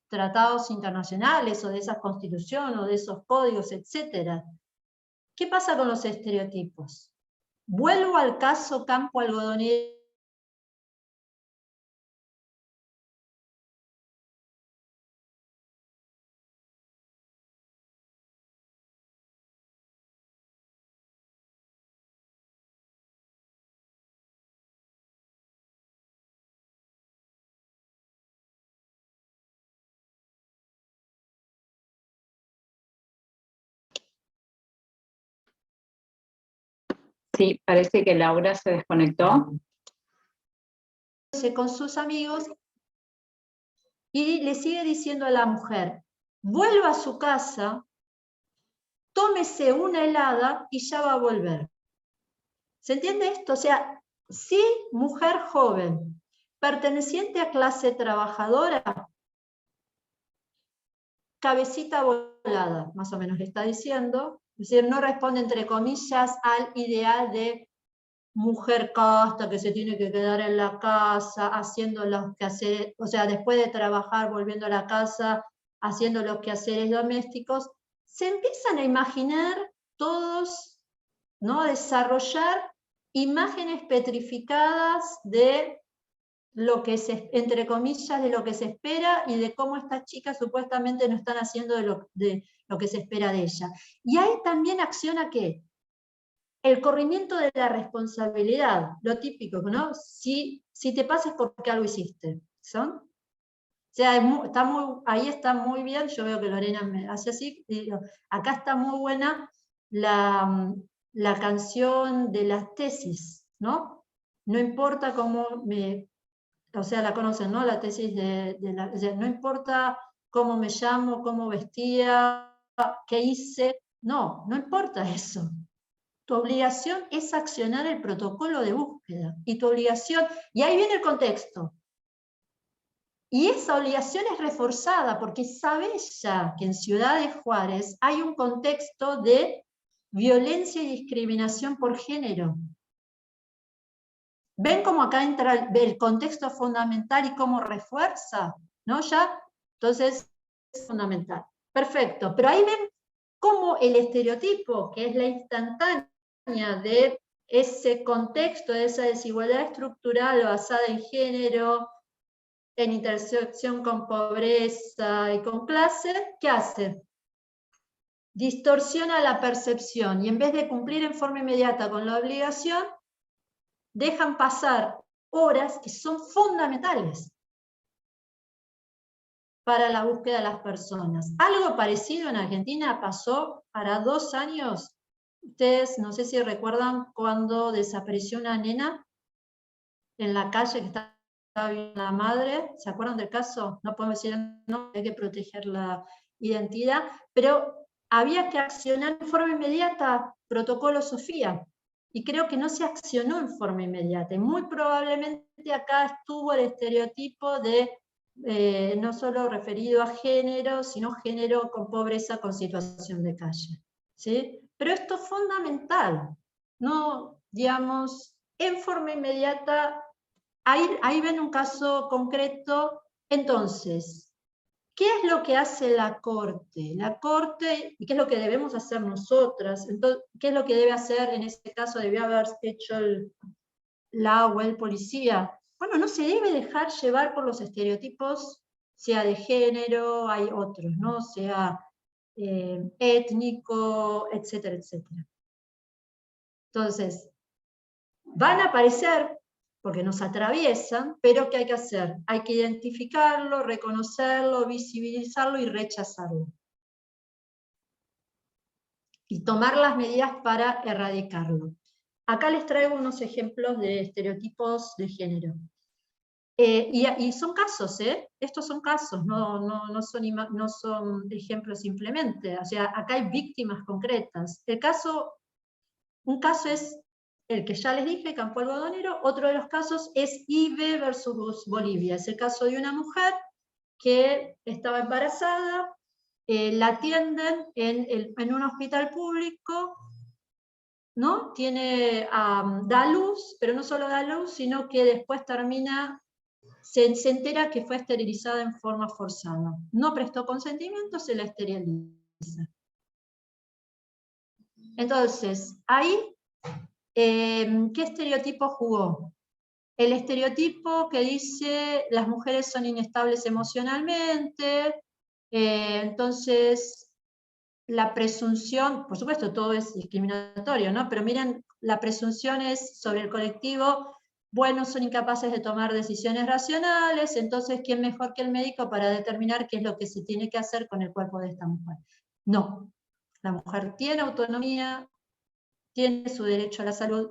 tratados internacionales, o de esa constitución, o de esos códigos, etc. ¿Qué pasa con los estereotipos? Vuelvo al caso Campo Algodonero. Sí, parece que Laura se desconectó. Con sus amigos y le sigue diciendo a la mujer, vuelva a su casa, tómese una helada y ya va a volver. ¿Se entiende esto? O sea, si mujer joven, perteneciente a clase trabajadora, cabecita volada, más o menos le está diciendo, es decir, no responde entre comillas al ideal de mujer casta que se tiene que quedar en la casa, haciendo los quehaceres, o sea, después de trabajar, volviendo a la casa, haciendo los quehaceres domésticos, se empiezan a imaginar todos, ¿no? Desarrollar imágenes petrificadas de lo que entre comillas, de lo que se espera y de cómo estas chicas supuestamente no están haciendo de lo que se espera de ellas. Y ahí también acciona ¿qué? El corrimiento de la responsabilidad, lo típico, ¿no? Si te pasa es porque algo hiciste, ¿son? O sea, ahí está muy bien, yo veo que Lorena me hace así, digo, acá está muy buena la canción de las tesis, ¿no? No importa cómo o sea, la conocen, ¿no? La tesis o sea, no importa cómo me llamo, cómo vestía, qué hice, no importa eso. Tu obligación es accionar el protocolo de búsqueda. Y tu obligación, y ahí viene el contexto. Y esa obligación es reforzada porque sabes ya que en Ciudad de Juárez hay un contexto de violencia y discriminación por género. ¿Ven cómo acá entra el contexto fundamental y cómo refuerza? ¿No? Ya, entonces, es fundamental. Perfecto, pero ahí ven cómo el estereotipo, que es la instantánea de ese contexto, de esa desigualdad estructural basada en género, en intersección con pobreza y con clase, ¿qué hace? Distorsiona la percepción y en vez de cumplir en forma inmediata con la obligación, dejan pasar horas que son fundamentales para la búsqueda de las personas. Algo parecido en Argentina pasó para 2 años. Ustedes no sé si recuerdan cuando desapareció una nena en la calle que estaba viendo la madre. ¿Se acuerdan del caso? No podemos decir no, hay que proteger la identidad, pero había que accionar en forma inmediata, protocolo Sofía. Y creo que no se accionó en forma inmediata. Y muy probablemente acá estuvo el estereotipo de no solo referido a género, sino género con pobreza, con situación de calle. ¿Sí? Pero esto es fundamental. No, digamos, en forma inmediata, ahí ven un caso concreto. Entonces, ¿qué es lo que hace la Corte? La Corte, ¿y qué es lo que debemos hacer nosotras? Entonces, ¿qué es lo que debe hacer? En este caso, debió haber hecho la o el policía. Bueno, no se debe dejar llevar por los estereotipos, sea de género, hay otros, ¿no? Sea étnico, etcétera, etcétera. Entonces, van a aparecer porque nos atraviesan, pero ¿qué hay que hacer? Hay que identificarlo, reconocerlo, visibilizarlo y rechazarlo. Y tomar las medidas para erradicarlo. Acá les traigo unos ejemplos de estereotipos de género. Y son casos, estos son casos, no son ejemplos simplemente. O sea, acá hay víctimas concretas. Un caso es el que ya les dije, Campo Algodonero. Otro de los casos es IBE versus Bolivia. Es el caso de una mujer que estaba embarazada, la atienden en un hospital público, ¿no? Da luz, pero no solo da luz, sino que después se entera que fue esterilizada en forma forzada. No prestó consentimiento, se la esteriliza. Entonces, ahí, ¿qué estereotipo jugó? El estereotipo que dice las mujeres son inestables emocionalmente, entonces la presunción, por supuesto todo es discriminatorio, ¿no? Pero miren, la presunción es sobre el colectivo, bueno, son incapaces de tomar decisiones racionales, entonces ¿quién mejor que el médico para determinar qué es lo que se tiene que hacer con el cuerpo de esta mujer? No, la mujer tiene autonomía, tiene su derecho a la salud,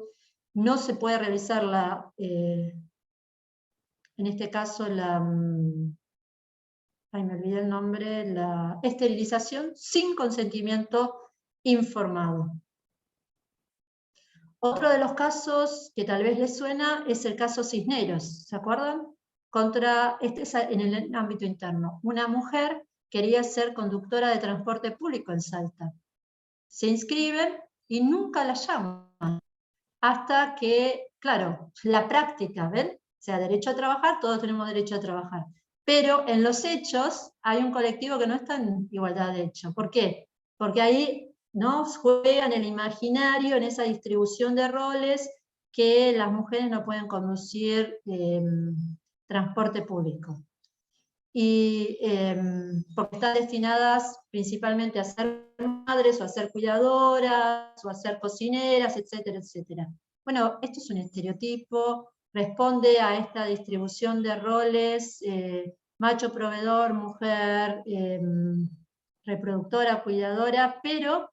no se puede realizar en este caso me olvidé el nombre, la esterilización sin consentimiento informado. Otro de los casos que tal vez les suena es el caso Cisneros, ¿se acuerdan? Este es en el ámbito interno. Una mujer quería ser conductora de transporte público en Salta. Se inscriben y nunca la llaman. Hasta que, claro, la práctica, ¿ven? O sea, derecho a trabajar, todos tenemos derecho a trabajar. Pero en los hechos hay un colectivo que no está en igualdad de hecho. ¿Por qué? Porque ahí no juegan el imaginario, en esa distribución de roles, que las mujeres no pueden conducir transporte público. Y porque están destinadas principalmente a ser madres, o a ser cuidadoras, o a ser cocineras, etcétera, etcétera. Bueno, esto es un estereotipo, responde a esta distribución de roles, macho proveedor, mujer reproductora, cuidadora, pero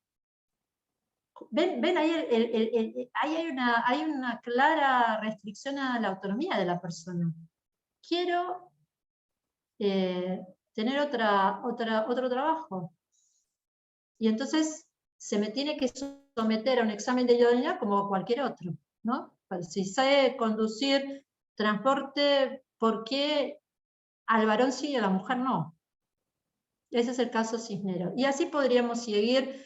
ven ahí, hay una clara restricción a la autonomía de la persona. Quiero tener otro trabajo. Y entonces se me tiene que someter a un examen de idoneidad como cualquier otro, ¿no? Si sé conducir transporte, ¿por qué al varón sí y a la mujer no? Ese es el caso Cisneros. Y así podríamos seguir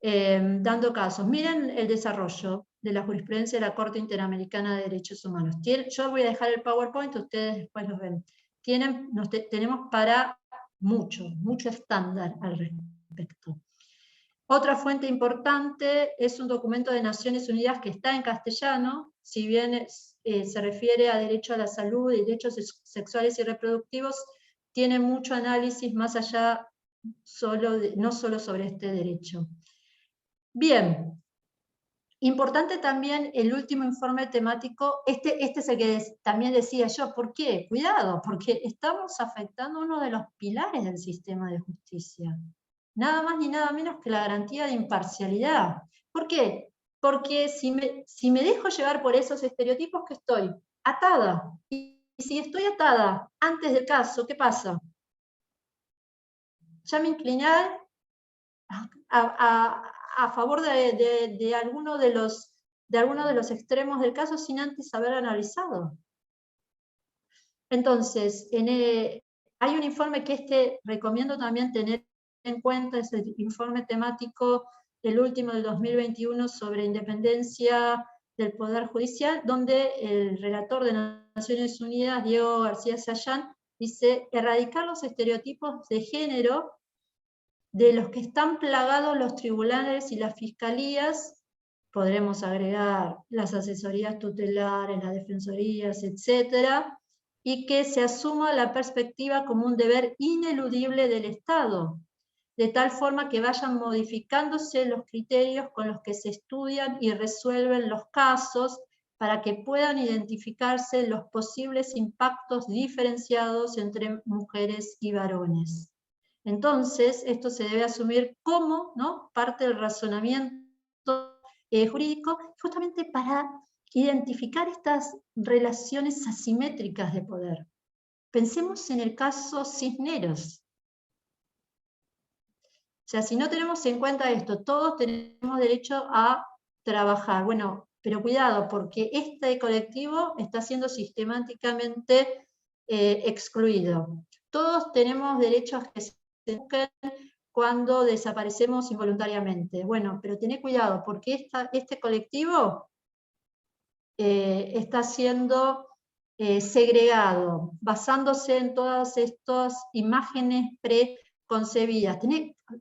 dando casos. Miren el desarrollo de la jurisprudencia de la Corte Interamericana de Derechos Humanos. Yo voy a dejar el PowerPoint, ustedes después lo ven. Tenemos para mucho estándar al respecto. Otra fuente importante es un documento de Naciones Unidas que está en castellano, si bien se refiere a derecho a la salud y derechos sexuales y reproductivos, tiene mucho análisis más allá, no solo sobre este derecho. Bien, importante también el último informe temático, este es el que también decía yo, ¿por qué? Cuidado, porque estamos afectando uno de los pilares del sistema de justicia. Nada más ni nada menos que la garantía de imparcialidad. ¿Por qué? Porque si me dejo llevar por esos estereotipos, que estoy atada. Y si estoy atada antes del caso, ¿qué pasa? Ya me incliné a favor de alguno de los extremos del caso sin antes haber analizado. Entonces, hay un informe que recomiendo también tener en cuenta, es el informe temático, el último del 2021, sobre independencia del Poder Judicial, donde el relator de Naciones Unidas, Diego García Sayán, dice: erradicar los estereotipos de género de los que están plagados los tribunales y las fiscalías. Podremos agregar las asesorías tutelares, las defensorías, etcétera, y que se asuma la perspectiva como un deber ineludible del Estado, de tal forma que vayan modificándose los criterios con los que se estudian y resuelven los casos, para que puedan identificarse los posibles impactos diferenciados entre mujeres y varones. Entonces, esto se debe asumir como, ¿no?, parte del razonamiento jurídico, justamente para identificar estas relaciones asimétricas de poder. Pensemos en el caso Cisneros. O sea, si no tenemos en cuenta esto, todos tenemos derecho a trabajar. Bueno, pero cuidado, porque este colectivo está siendo sistemáticamente excluido. Todos tenemos derechos que se busquen cuando desaparecemos involuntariamente. Bueno, pero tené cuidado, porque este colectivo está siendo segregado, basándose en todas estas imágenes preconcebidas.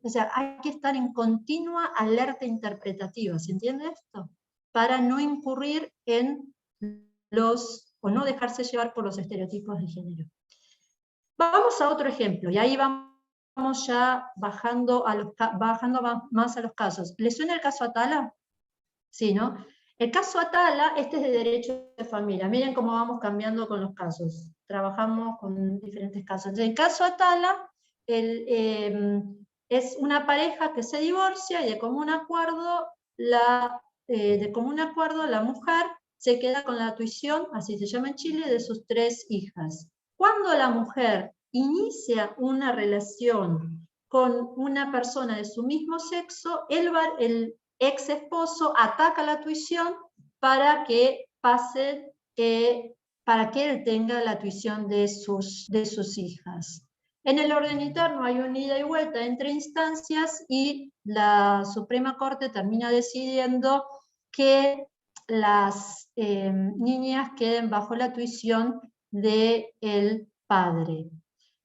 O sea, hay que estar en continua alerta interpretativa, ¿se entiende esto? Para no incurrir en o no dejarse llevar por los estereotipos de género. Vamos a otro ejemplo, y ahí vamos ya bajando más a los casos. ¿Les suena el caso Atala? Sí, ¿no? El caso Atala, este es de derecho de familia. Miren cómo vamos cambiando con los casos. Trabajamos con diferentes casos. En el caso Atala, es una pareja que se divorcia y de común acuerdo la mujer se queda con la tuición, así se llama en Chile, de sus 3 hijas. Cuando la mujer inicia una relación con una persona de su mismo sexo, el ex esposo ataca la tuición para que para que él tenga la tuición de sus hijas. En el orden interno hay una ida y vuelta entre instancias y la Suprema Corte termina decidiendo que las niñas queden bajo la tuición del padre.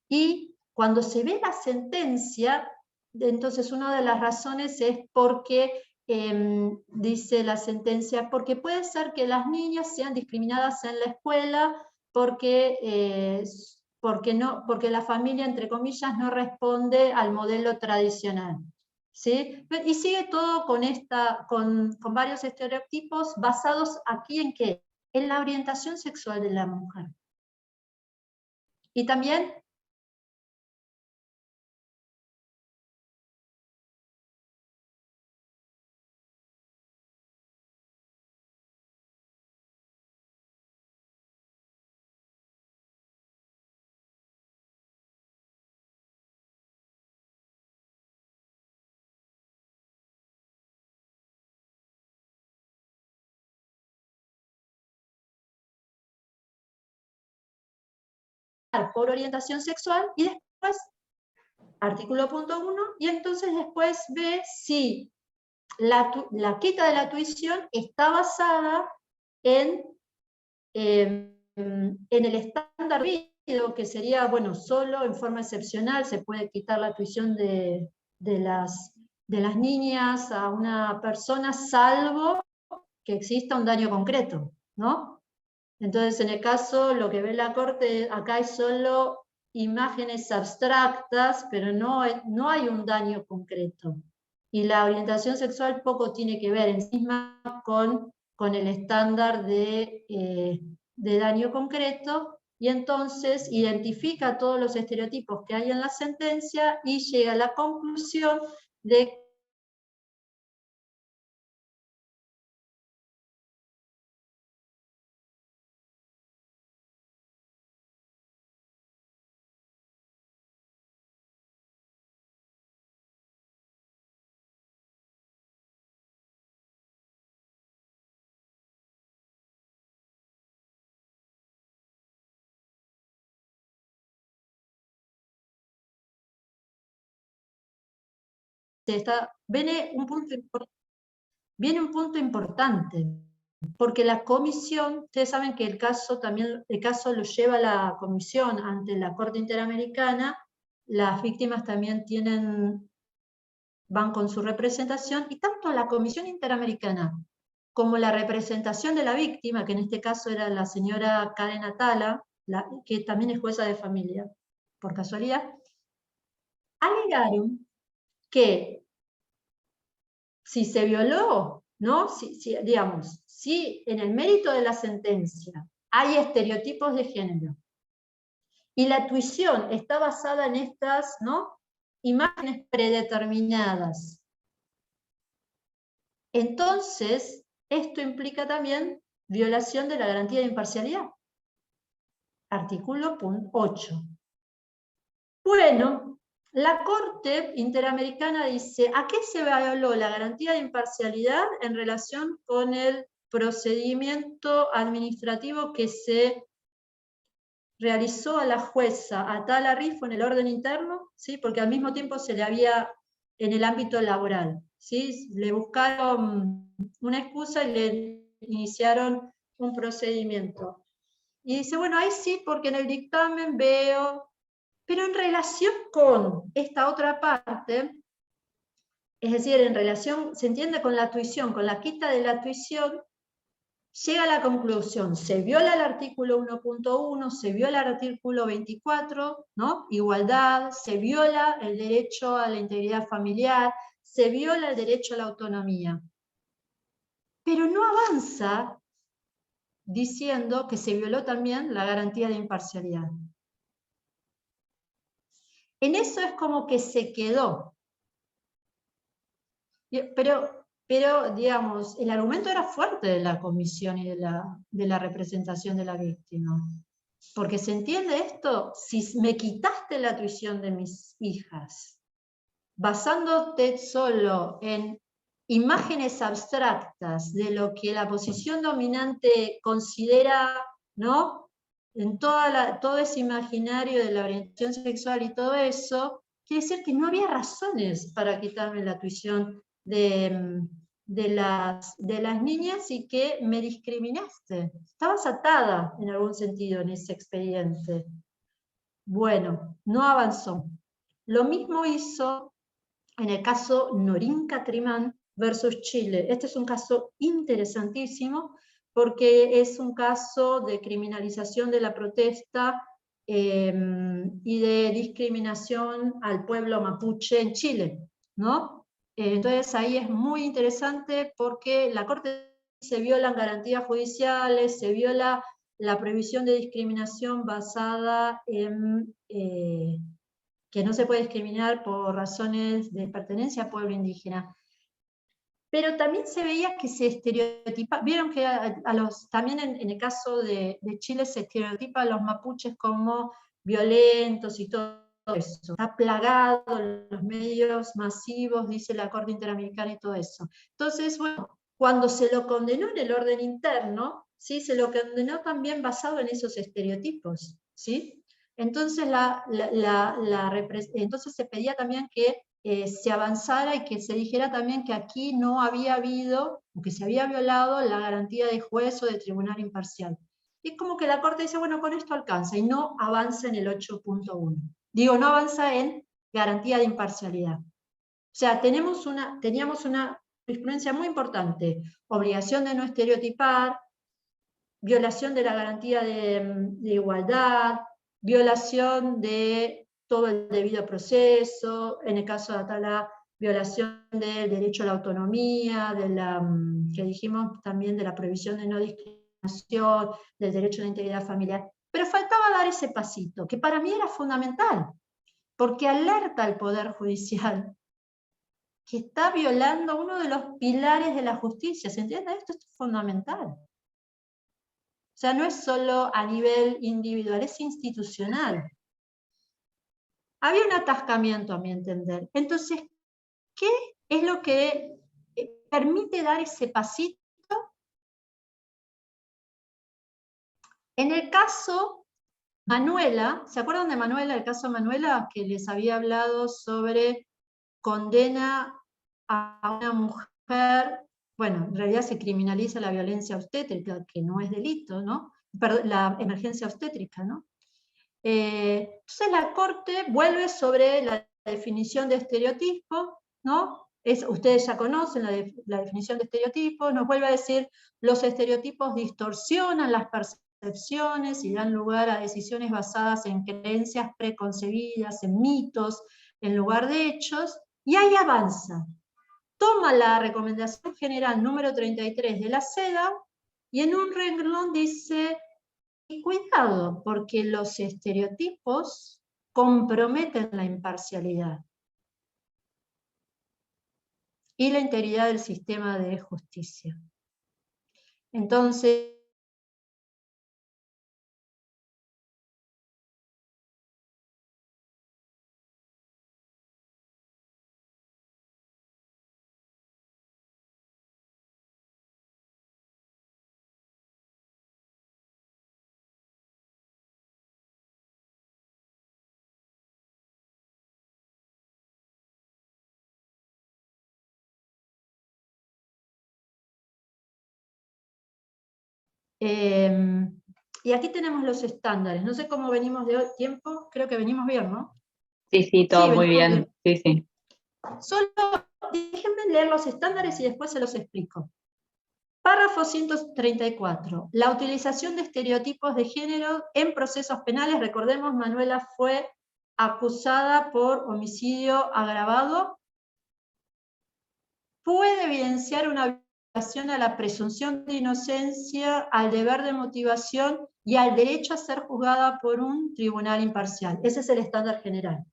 Y cuando se ve la sentencia, entonces una de las razones es porque, dice la sentencia, porque puede ser que las niñas sean discriminadas en la escuela porque la familia, entre comillas, no responde al modelo tradicional. ¿Sí? Y sigue todo con varios estereotipos basados aquí en ¿qué? En la orientación sexual de la mujer. Y también por orientación sexual y después, artículo punto 1, y entonces después ve si la quita de la tuición está basada en el estándar rígido, que sería, bueno, solo en forma excepcional se puede quitar la tuición de las niñas a una persona, salvo que exista un daño concreto, ¿no? Entonces, en el caso, lo que ve la Corte, acá hay solo imágenes abstractas, pero no hay un daño concreto. Y la orientación sexual poco tiene que ver en sí misma con el estándar de daño concreto, y entonces identifica todos los estereotipos que hay en la sentencia y llega a la conclusión de viene un punto importante, porque la comisión, ustedes saben que el caso lo lleva la comisión ante la Corte Interamericana, las víctimas también van con su representación, y tanto la Comisión Interamericana como la representación de la víctima, que en este caso era la señora Karen Atala, que también es jueza de familia, por casualidad, alegaron que si se violó, ¿no? Digamos, si en el mérito de la sentencia hay estereotipos de género y la tuición está basada en estas, ¿no?, imágenes predeterminadas, entonces esto implica también violación de la garantía de imparcialidad. Artículo 8. Bueno, la Corte Interamericana dice, ¿a qué se violó la garantía de imparcialidad en relación con el procedimiento administrativo que se realizó a la jueza Atala Rifo en el orden interno, ¿sí? Porque al mismo tiempo se le había, en el ámbito laboral, ¿sí? Le buscaron una excusa y le iniciaron un procedimiento. Y dice, bueno, ahí sí, porque en el dictamen veo, pero en relación con esta otra parte, es decir, en relación, se entiende con la tuición, con la quita de la tuición, llega a la conclusión, se viola el artículo 1.1, se viola el artículo 24, ¿no? Igualdad, se viola el derecho a la integridad familiar, se viola el derecho a la autonomía. Pero no avanza diciendo que se violó también la garantía de imparcialidad. En eso es como que se quedó. Pero digamos, el argumento era fuerte de la comisión y de la representación de la víctima. Porque se entiende esto, si me quitaste la tuición de mis hijas, basándote solo en imágenes abstractas de lo que la posición dominante considera, ¿no? En todo ese imaginario de la orientación sexual y todo eso, quiere decir que no había razones para quitarme la tuición de las niñas y que me discriminaste. Estabas atada en algún sentido en ese expediente. Bueno, no avanzó. Lo mismo hizo en el caso Norín Catrimán versus Chile. Este es un caso interesantísimo porque es un caso de criminalización de la protesta y de discriminación al pueblo mapuche en Chile, ¿no? Entonces ahí es muy interesante porque la Corte se violan garantías judiciales, se viola la prohibición de discriminación basada en que no se puede discriminar por razones de pertenencia a pueblo indígena. Pero también se veía que se estereotipa, vieron que también en el caso de Chile se estereotipa a los mapuches como violentos y todo eso. Está plagado en los medios masivos, dice la Corte Interamericana y todo eso. Entonces, bueno, cuando se lo condenó en el orden interno, ¿sí? Se lo condenó también basado en esos estereotipos, ¿sí? Entonces, entonces se pedía también que se avanzara y que se dijera también que aquí no había habido, o que se había violado la garantía de juez o de tribunal imparcial. Y es como que la Corte dice, bueno, con esto alcanza, y no avanza en el 8.1. Digo, no avanza en garantía de imparcialidad. O sea, teníamos una jurisprudencia muy importante, obligación de no estereotipar, violación de la garantía de igualdad, violación de todo el debido proceso, en el caso de Atala, violación del derecho a la autonomía, que dijimos también de la prohibición de no discriminación, del derecho a la integridad familiar. Pero faltaba dar ese pasito, que para mí era fundamental, porque alerta al Poder Judicial que está violando uno de los pilares de la justicia. ¿Se entiende? Esto es fundamental. O sea, no es solo a nivel individual, es institucional. Había un atascamiento, a mi entender. Entonces, ¿qué es lo que permite dar ese pasito? En el caso Manuela, ¿se acuerdan de Manuela, el caso Manuela, que les había hablado sobre condena a una mujer, bueno, en realidad se criminaliza la violencia obstétrica, que no es delito, ¿no? Perdón, la emergencia obstétrica, ¿no? Entonces la Corte vuelve sobre la definición de estereotipo, ¿no? Ustedes ya conocen la definición de estereotipo, nos vuelve a decir, los estereotipos distorsionan las percepciones y dan lugar a decisiones basadas en creencias preconcebidas, en mitos, en lugar de hechos, y ahí avanza. Toma la recomendación general número 33 de la CEDAW y en un renglón dice, y cuidado, porque los estereotipos comprometen la imparcialidad y la integridad del sistema de justicia. Entonces, Y aquí tenemos los estándares. No sé cómo venimos de tiempo, creo que venimos bien, ¿no? Sí, todo muy venimos bien. Sí. Solo déjenme leer los estándares y después se los explico. Párrafo 134. La utilización de estereotipos de género en procesos penales. Recordemos, Manuela fue acusada por homicidio agravado. Puede evidenciar una violación a la presunción de inocencia, al deber de motivación y al derecho a ser juzgada por un tribunal imparcial. Ese es el estándar general.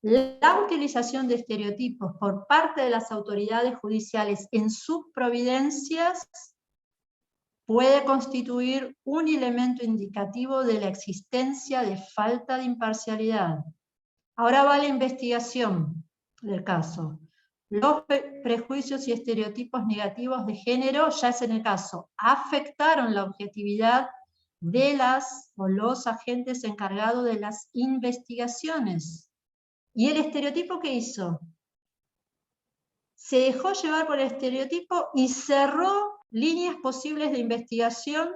La utilización de estereotipos por parte de las autoridades judiciales en sus providencias puede constituir un elemento indicativo de la existencia de falta de imparcialidad. Ahora va la investigación del caso. Los prejuicios y estereotipos negativos de género, ya es en el caso, afectaron la objetividad de las o los agentes encargados de las investigaciones. ¿Y el estereotipo qué hizo? Se dejó llevar por el estereotipo y cerró líneas posibles de investigación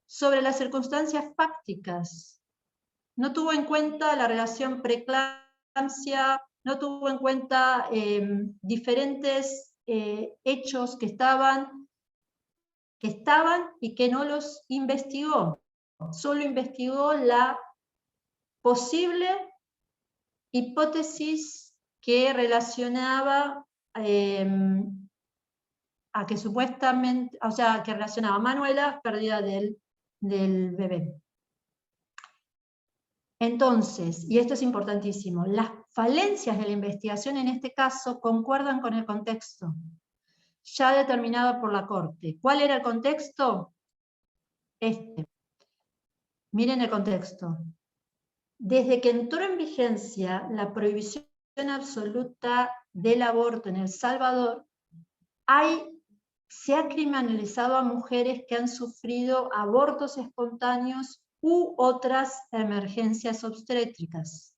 sobre las circunstancias fácticas. No tuvo en cuenta la relación preeclampsia, no tuvo en cuenta diferentes hechos que estaban y que no los investigó. Solo investigó la posible hipótesis que relacionaba a que supuestamente, o sea, que relacionaba a Manuela, pérdida del bebé. Entonces, y esto es importantísimo, las falencias de la investigación en este caso concuerdan con el contexto, ya determinado por la Corte. ¿Cuál era el contexto? Miren el contexto. Desde que entró en vigencia la prohibición absoluta del aborto en El Salvador, se ha criminalizado a mujeres que han sufrido abortos espontáneos u otras emergencias obstétricas.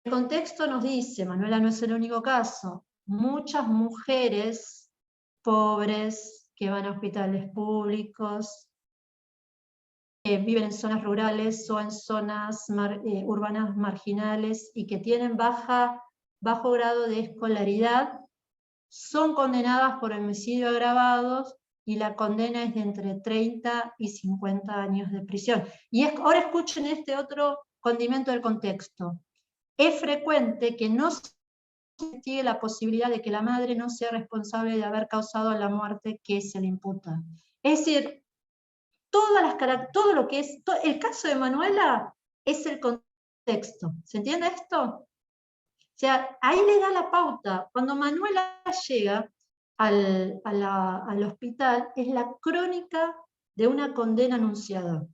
El contexto nos dice, Manuela no es el único caso, muchas mujeres pobres que van a hospitales públicos, que viven en zonas rurales o en zonas urbanas marginales y que tienen bajo grado de escolaridad, son condenadas por homicidio agravado y la condena es de entre 30 y 50 años de prisión. Y ahora escuchen este otro condimento del contexto. Es frecuente que no se investigue la posibilidad de que la madre no sea responsable de haber causado la muerte que se le imputa. Es decir, todo lo que es, el caso de Manuela es el contexto. ¿Se entiende esto? O sea, ahí le da la pauta. Cuando Manuela llega al hospital, es la crónica de una condena anunciada.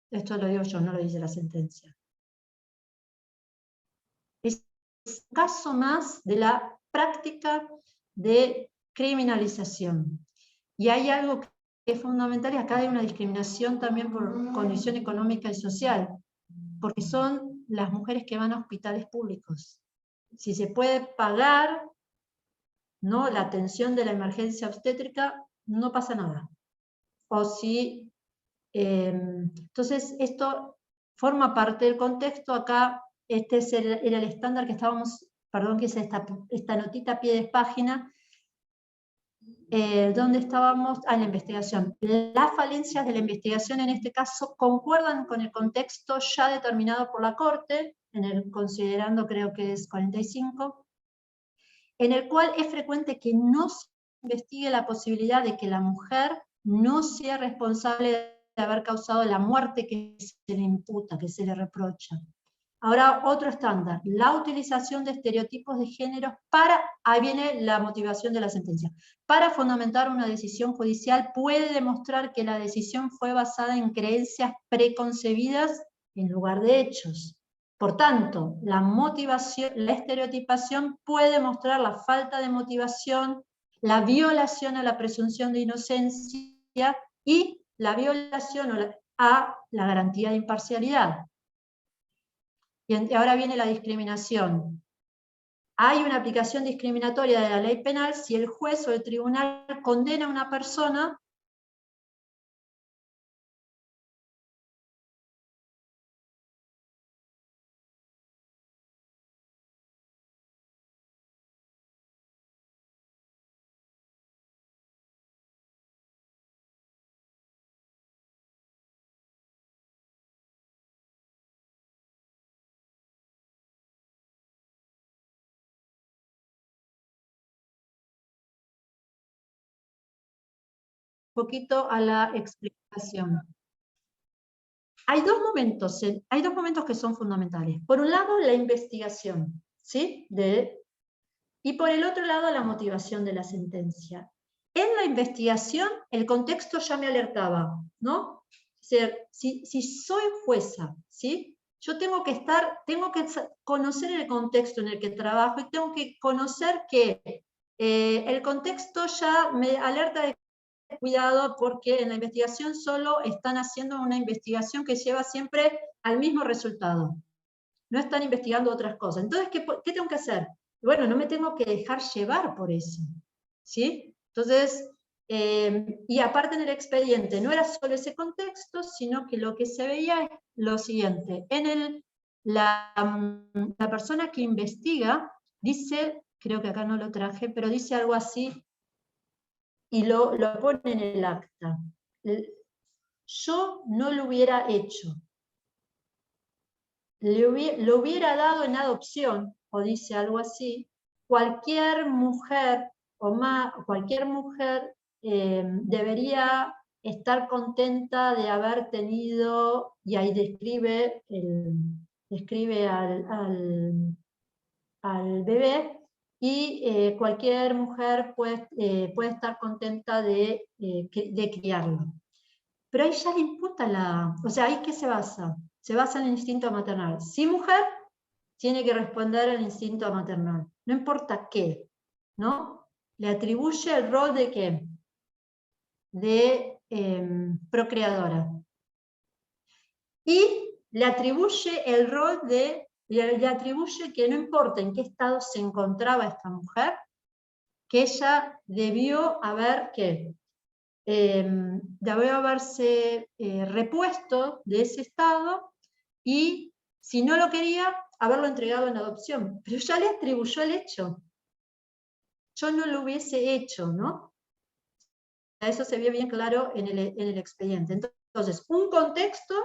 Esto lo digo yo, no lo dice la sentencia. Es un caso más de la práctica de criminalización. Y hay algo que es fundamental, y acá hay una discriminación también por condición económica y social, porque son las mujeres que van a hospitales públicos. Si se puede pagar, ¿no?, la atención de la emergencia obstétrica, no pasa nada. O si, entonces esto forma parte del contexto. Acá este era el estándar que estábamos, perdón que hice esta notita a pie de página, donde estábamos en la investigación. Las falencias de la investigación en este caso concuerdan con el contexto ya determinado por la Corte, considerando creo que es 45, en el cual es frecuente que no se investigue la posibilidad de que la mujer no sea responsable de haber causado la muerte que se le imputa, que se le reprocha. Ahora, otro estándar, la utilización de estereotipos de género ahí viene la motivación de la sentencia, para fundamentar una decisión judicial puede demostrar que la decisión fue basada en creencias preconcebidas en lugar de hechos. Por tanto, la estereotipación puede mostrar la falta de motivación, la violación a la presunción de inocencia y la violación a la garantía de imparcialidad. Y ahora viene la discriminación. Hay una aplicación discriminatoria de la ley penal si el juez o el tribunal condena a una persona poquito a la explicación. Hay dos momentos que son fundamentales. Por un lado, la investigación, ¿sí? Y por el otro lado, la motivación de la sentencia. En la investigación, el contexto ya me alertaba, ¿no? Es decir, si soy jueza, ¿sí? Yo tengo que conocer el contexto en el que trabajo y tengo que conocer que el contexto ya me alerta de cuidado, porque en la investigación solo están haciendo una investigación que lleva siempre al mismo resultado. No están investigando otras cosas. Entonces, ¿qué tengo que hacer? Bueno, no me tengo que dejar llevar por eso, ¿sí? Entonces, y aparte en el expediente, no era solo ese contexto, sino que lo que se veía es lo siguiente. La persona que investiga dice, creo que acá no lo traje, pero dice algo así, y lo pone en el acta. Yo no lo hubiera hecho. Lo hubiera dado en adopción, o dice algo así, cualquier mujer debería estar contenta de haber tenido, y ahí describe al bebé, y cualquier mujer puede estar contenta de criarlo. Pero ahí ya le imputa o sea, ¿ahí qué se basa? Se basa en el instinto maternal. Si mujer, tiene que responder al instinto maternal. No importa qué, ¿no? Le atribuye el rol de ¿qué? De procreadora. Y le atribuye el rol le atribuye que no importa en qué estado se encontraba esta mujer, que ella debió haber, ¿qué? Debió haberse repuesto de ese estado y, si no lo quería, haberlo entregado en adopción. Pero ya le atribuyó el hecho. Yo no lo hubiese hecho, ¿no? Eso se vio bien claro en el expediente. Entonces, un contexto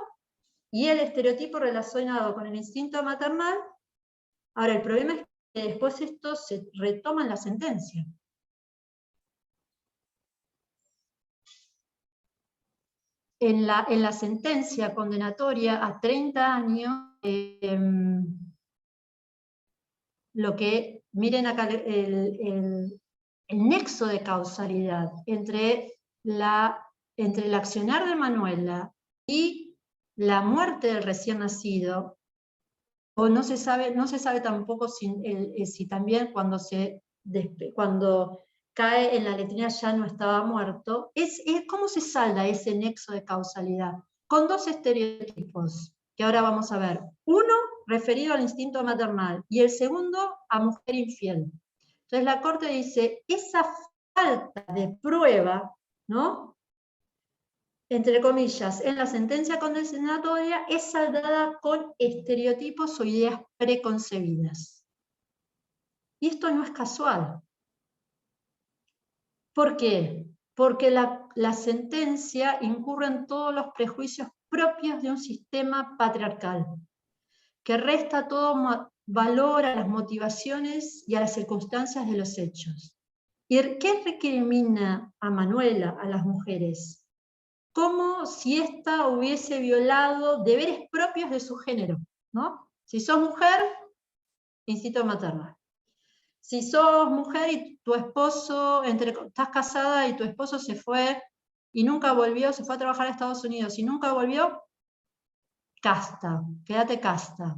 y el estereotipo relacionado con el instinto maternal. Ahora, el problema es que después esto se retoma en la sentencia. En la sentencia condenatoria a 30 años, miren acá el nexo de causalidad entre el accionar de Manuela y la muerte del recién nacido, o no se sabe tampoco si también cuando cae en la letrina ya no estaba muerto. ¿Cómo se salda ese nexo de causalidad? Con dos estereotipos, que ahora vamos a ver. Uno referido al instinto maternal, y el segundo a mujer infiel. Entonces la Corte dice, esa falta de prueba, ¿no?, entre comillas, en la sentencia condenatoria es saldada con estereotipos o ideas preconcebidas. Y esto no es casual. ¿Por qué? Porque la sentencia incurre en todos los prejuicios propios de un sistema patriarcal, que resta todo valor a las motivaciones y a las circunstancias de los hechos. ¿Y qué recrimina a Manuela, a las mujeres? Como si ésta hubiese violado deberes propios de su género, ¿no? Si sos mujer, instinto maternal. Si sos mujer y tu esposo, estás casada y tu esposo se fue y nunca volvió, se fue a trabajar a Estados Unidos y nunca volvió, casta, quédate casta.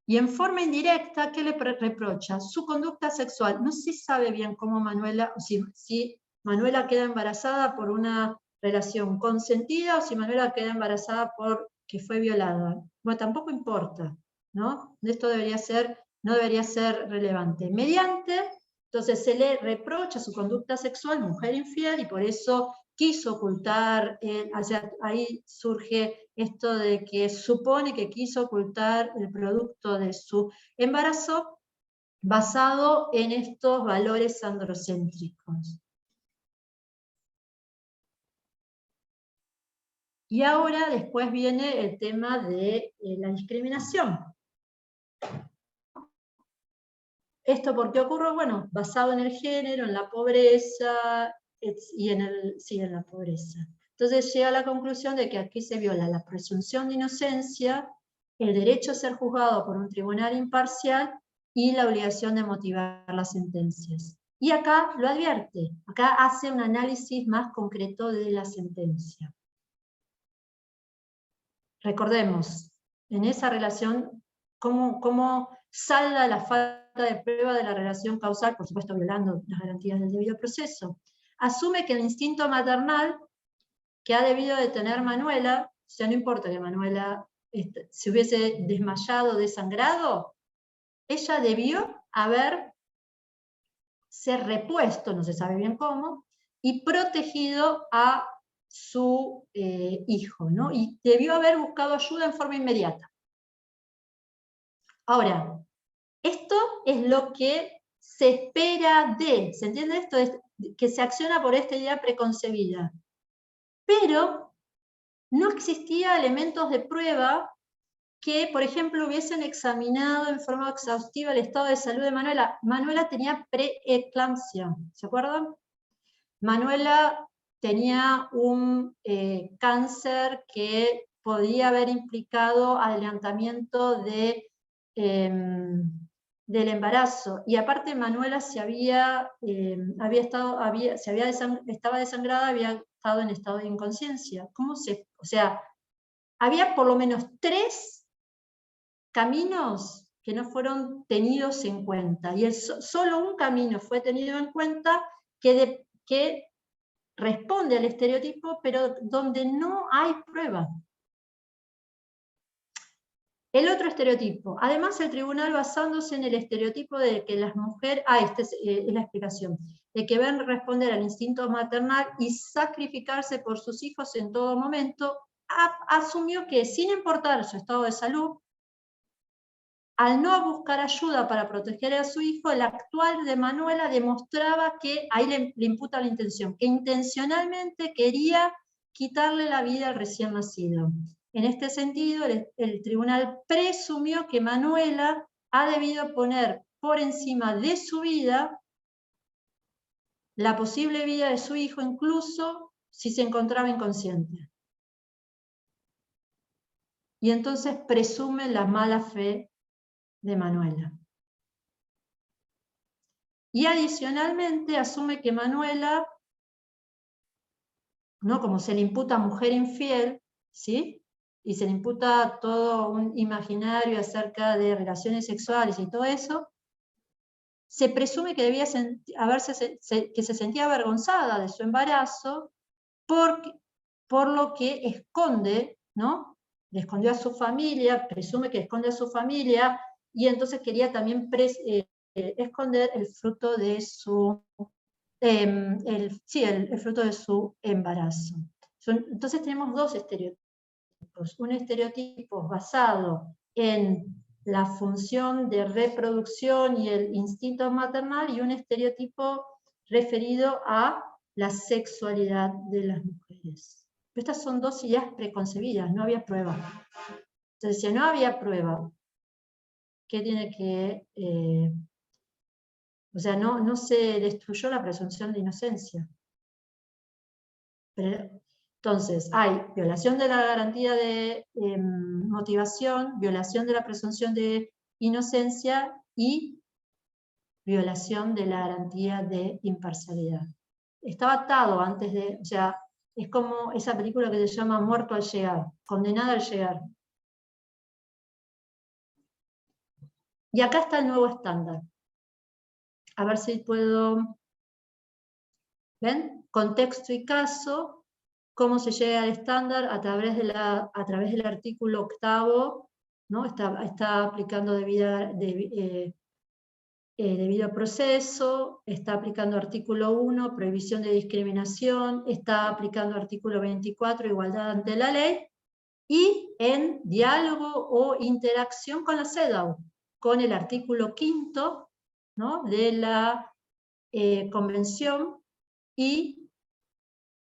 Y en forma indirecta, ¿qué le reprocha? Su conducta sexual. No se sabe bien cómo Manuela, si Manuela queda embarazada por una relación consentida o si Manuela queda embarazada porque fue violada. Bueno, tampoco importa, ¿no? Esto no debería ser relevante. Entonces se le reprocha su conducta sexual, mujer infiel, y por eso quiso ocultar, ahí surge esto de que supone que quiso ocultar el producto de su embarazo basado en estos valores androcéntricos. Y ahora después viene el tema de la discriminación. ¿Esto por qué ocurre? Bueno, basado en el género, en la pobreza, y en la pobreza. Entonces llega a la conclusión de que aquí se viola la presunción de inocencia, el derecho a ser juzgado por un tribunal imparcial y la obligación de motivar las sentencias. Y acá lo advierte, acá hace un análisis más concreto de la sentencia. Recordemos, en esa relación, cómo salda la falta de prueba de la relación causal, por supuesto violando las garantías del debido proceso. Asume que el instinto maternal que ha debido de tener Manuela, o sea, no importa que Manuela se hubiese desmayado, desangrado, ella debió haberse repuesto, no se sabe bien cómo, y protegido a su hijo, ¿no? Y debió haber buscado ayuda en forma inmediata. Ahora, esto es lo que se espera de, ¿se entiende esto? Es que se acciona por esta idea preconcebida. Pero no existía elementos de prueba que, por ejemplo, hubiesen examinado en forma exhaustiva el estado de salud de Manuela. Manuela tenía preeclampsia, ¿se acuerdan? Manuela tenía un cáncer que podía haber implicado adelantamiento del embarazo. Y aparte Manuela estaba desangrada, había estado en estado de inconsciencia. O sea, había por lo menos 3 caminos que no fueron tenidos en cuenta. Y solo un camino fue tenido en cuenta que responde al estereotipo, pero donde no hay prueba. El otro estereotipo. Además, el tribunal, basándose en el estereotipo de que las mujeres, esta es la explicación, de que ven responder al instinto maternal y sacrificarse por sus hijos en todo momento, asumió que, sin importar su estado de salud, al no buscar ayuda para proteger a su hijo, el actuar de Manuela demostraba que, ahí le imputa la intención, que intencionalmente quería quitarle la vida al recién nacido. En este sentido, el tribunal presumió que Manuela ha debido poner por encima de su vida la posible vida de su hijo, incluso si se encontraba inconsciente. Y entonces presume la mala fe de Manuela. Y adicionalmente asume que Manuela, ¿no? Como se le imputa mujer infiel, ¿sí? Y se le imputa todo un imaginario acerca de relaciones sexuales y todo eso, se presume que debía que se sentía avergonzada de su embarazo por lo que esconde, ¿no? Le escondió a su familia, presume que esconde a su familia, y entonces quería también esconder el fruto de su el fruto de su embarazo. Entonces tenemos 2 estereotipos. Un estereotipo basado en la función de reproducción y el instinto maternal, y un estereotipo referido a la sexualidad de las mujeres. Estas son 2 ideas preconcebidas, no había prueba. Entonces, si no había prueba, ¿qué tiene que...? O sea, no se destruyó la presunción de inocencia. Entonces, hay violación de la garantía de motivación, violación de la presunción de inocencia y violación de la garantía de imparcialidad. Estaba atado antes de, o sea, es como esa película que se llama Muerto al llegar, Condenada al llegar. Y acá está el nuevo estándar. A ver si puedo... ¿Ven? Contexto y caso, cómo se llega al estándar a través del artículo 8º, ¿no? Está aplicando debido proceso, está aplicando artículo 1, prohibición de discriminación, está aplicando artículo 24, igualdad ante la ley, y en diálogo o interacción con la CEDAW, con el artículo 5º, ¿no? De la convención, y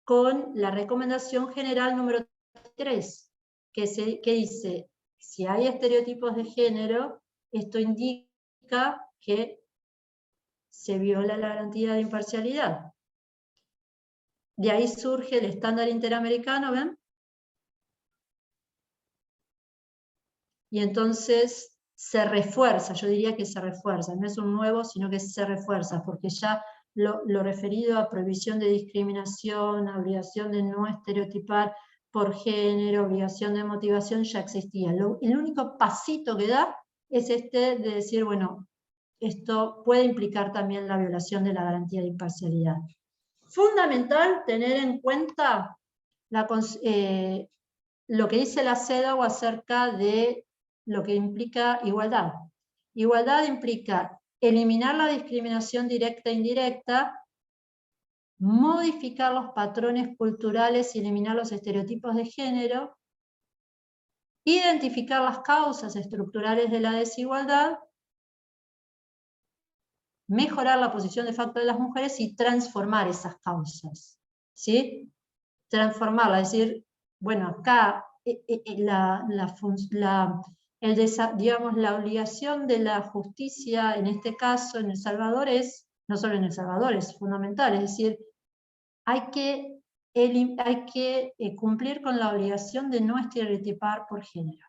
con la recomendación general número 3, que dice, si hay estereotipos de género, esto indica que se viola la garantía de imparcialidad. De ahí surge el estándar interamericano, ¿ven? Y entonces se refuerza, yo diría que se refuerza, no es un nuevo, sino que se refuerza, porque ya lo referido a prohibición de discriminación, a obligación de no estereotipar por género, obligación de motivación, ya existía. El único pasito que da es este de decir, bueno, esto puede implicar también la violación de la garantía de imparcialidad. Fundamental tener en cuenta lo que dice la CEDAW acerca de lo que implica igualdad. Igualdad implica eliminar la discriminación directa e indirecta, modificar los patrones culturales y eliminar los estereotipos de género, identificar las causas estructurales de la desigualdad, mejorar la posición de facto de las mujeres y transformar esas causas, ¿sí? Transformarla, es decir, bueno, acá digamos, la obligación de la justicia, en este caso en El Salvador, no solo en El Salvador, es fundamental, es decir, hay que cumplir con la obligación de no estereotipar por género.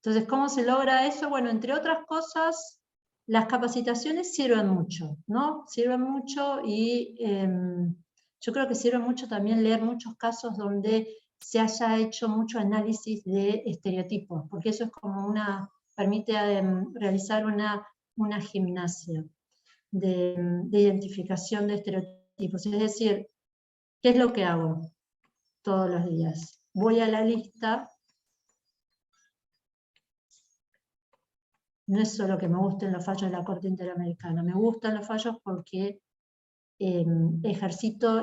Entonces, ¿cómo se logra eso? Bueno, entre otras cosas, las capacitaciones sirven mucho, ¿no? Sirven mucho y yo creo que sirve mucho también leer muchos casos donde se haya hecho mucho análisis de estereotipos, porque eso es como permite realizar una gimnasia de identificación de estereotipos. Es decir, ¿qué es lo que hago todos los días? Voy a la lista. No es solo que me gusten los fallos de la Corte Interamericana, me gustan los fallos porque ejercito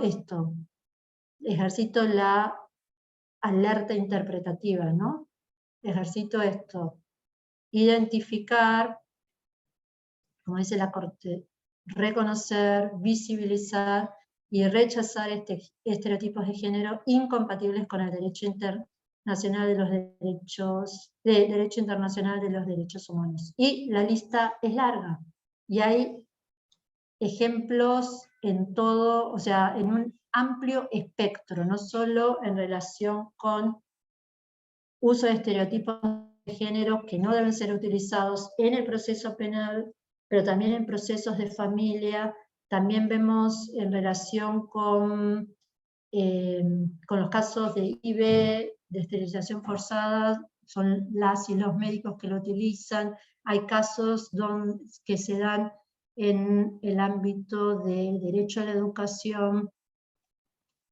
la alerta interpretativa, ¿no? Ejercito esto, identificar, como dice la Corte, reconocer, visibilizar y rechazar estereotipos de género incompatibles con el derecho internacional de los derecho internacional de los derechos humanos. Y la lista es larga, y hay ejemplos en todo, o sea, en un amplio espectro, no solo en relación con uso de estereotipos de género que no deben ser utilizados en el proceso penal, pero también en procesos de familia. También vemos en relación con los casos de IB, de esterilización forzada, son las y los médicos que lo utilizan. Hay casos que se dan en el ámbito del derecho a la educación.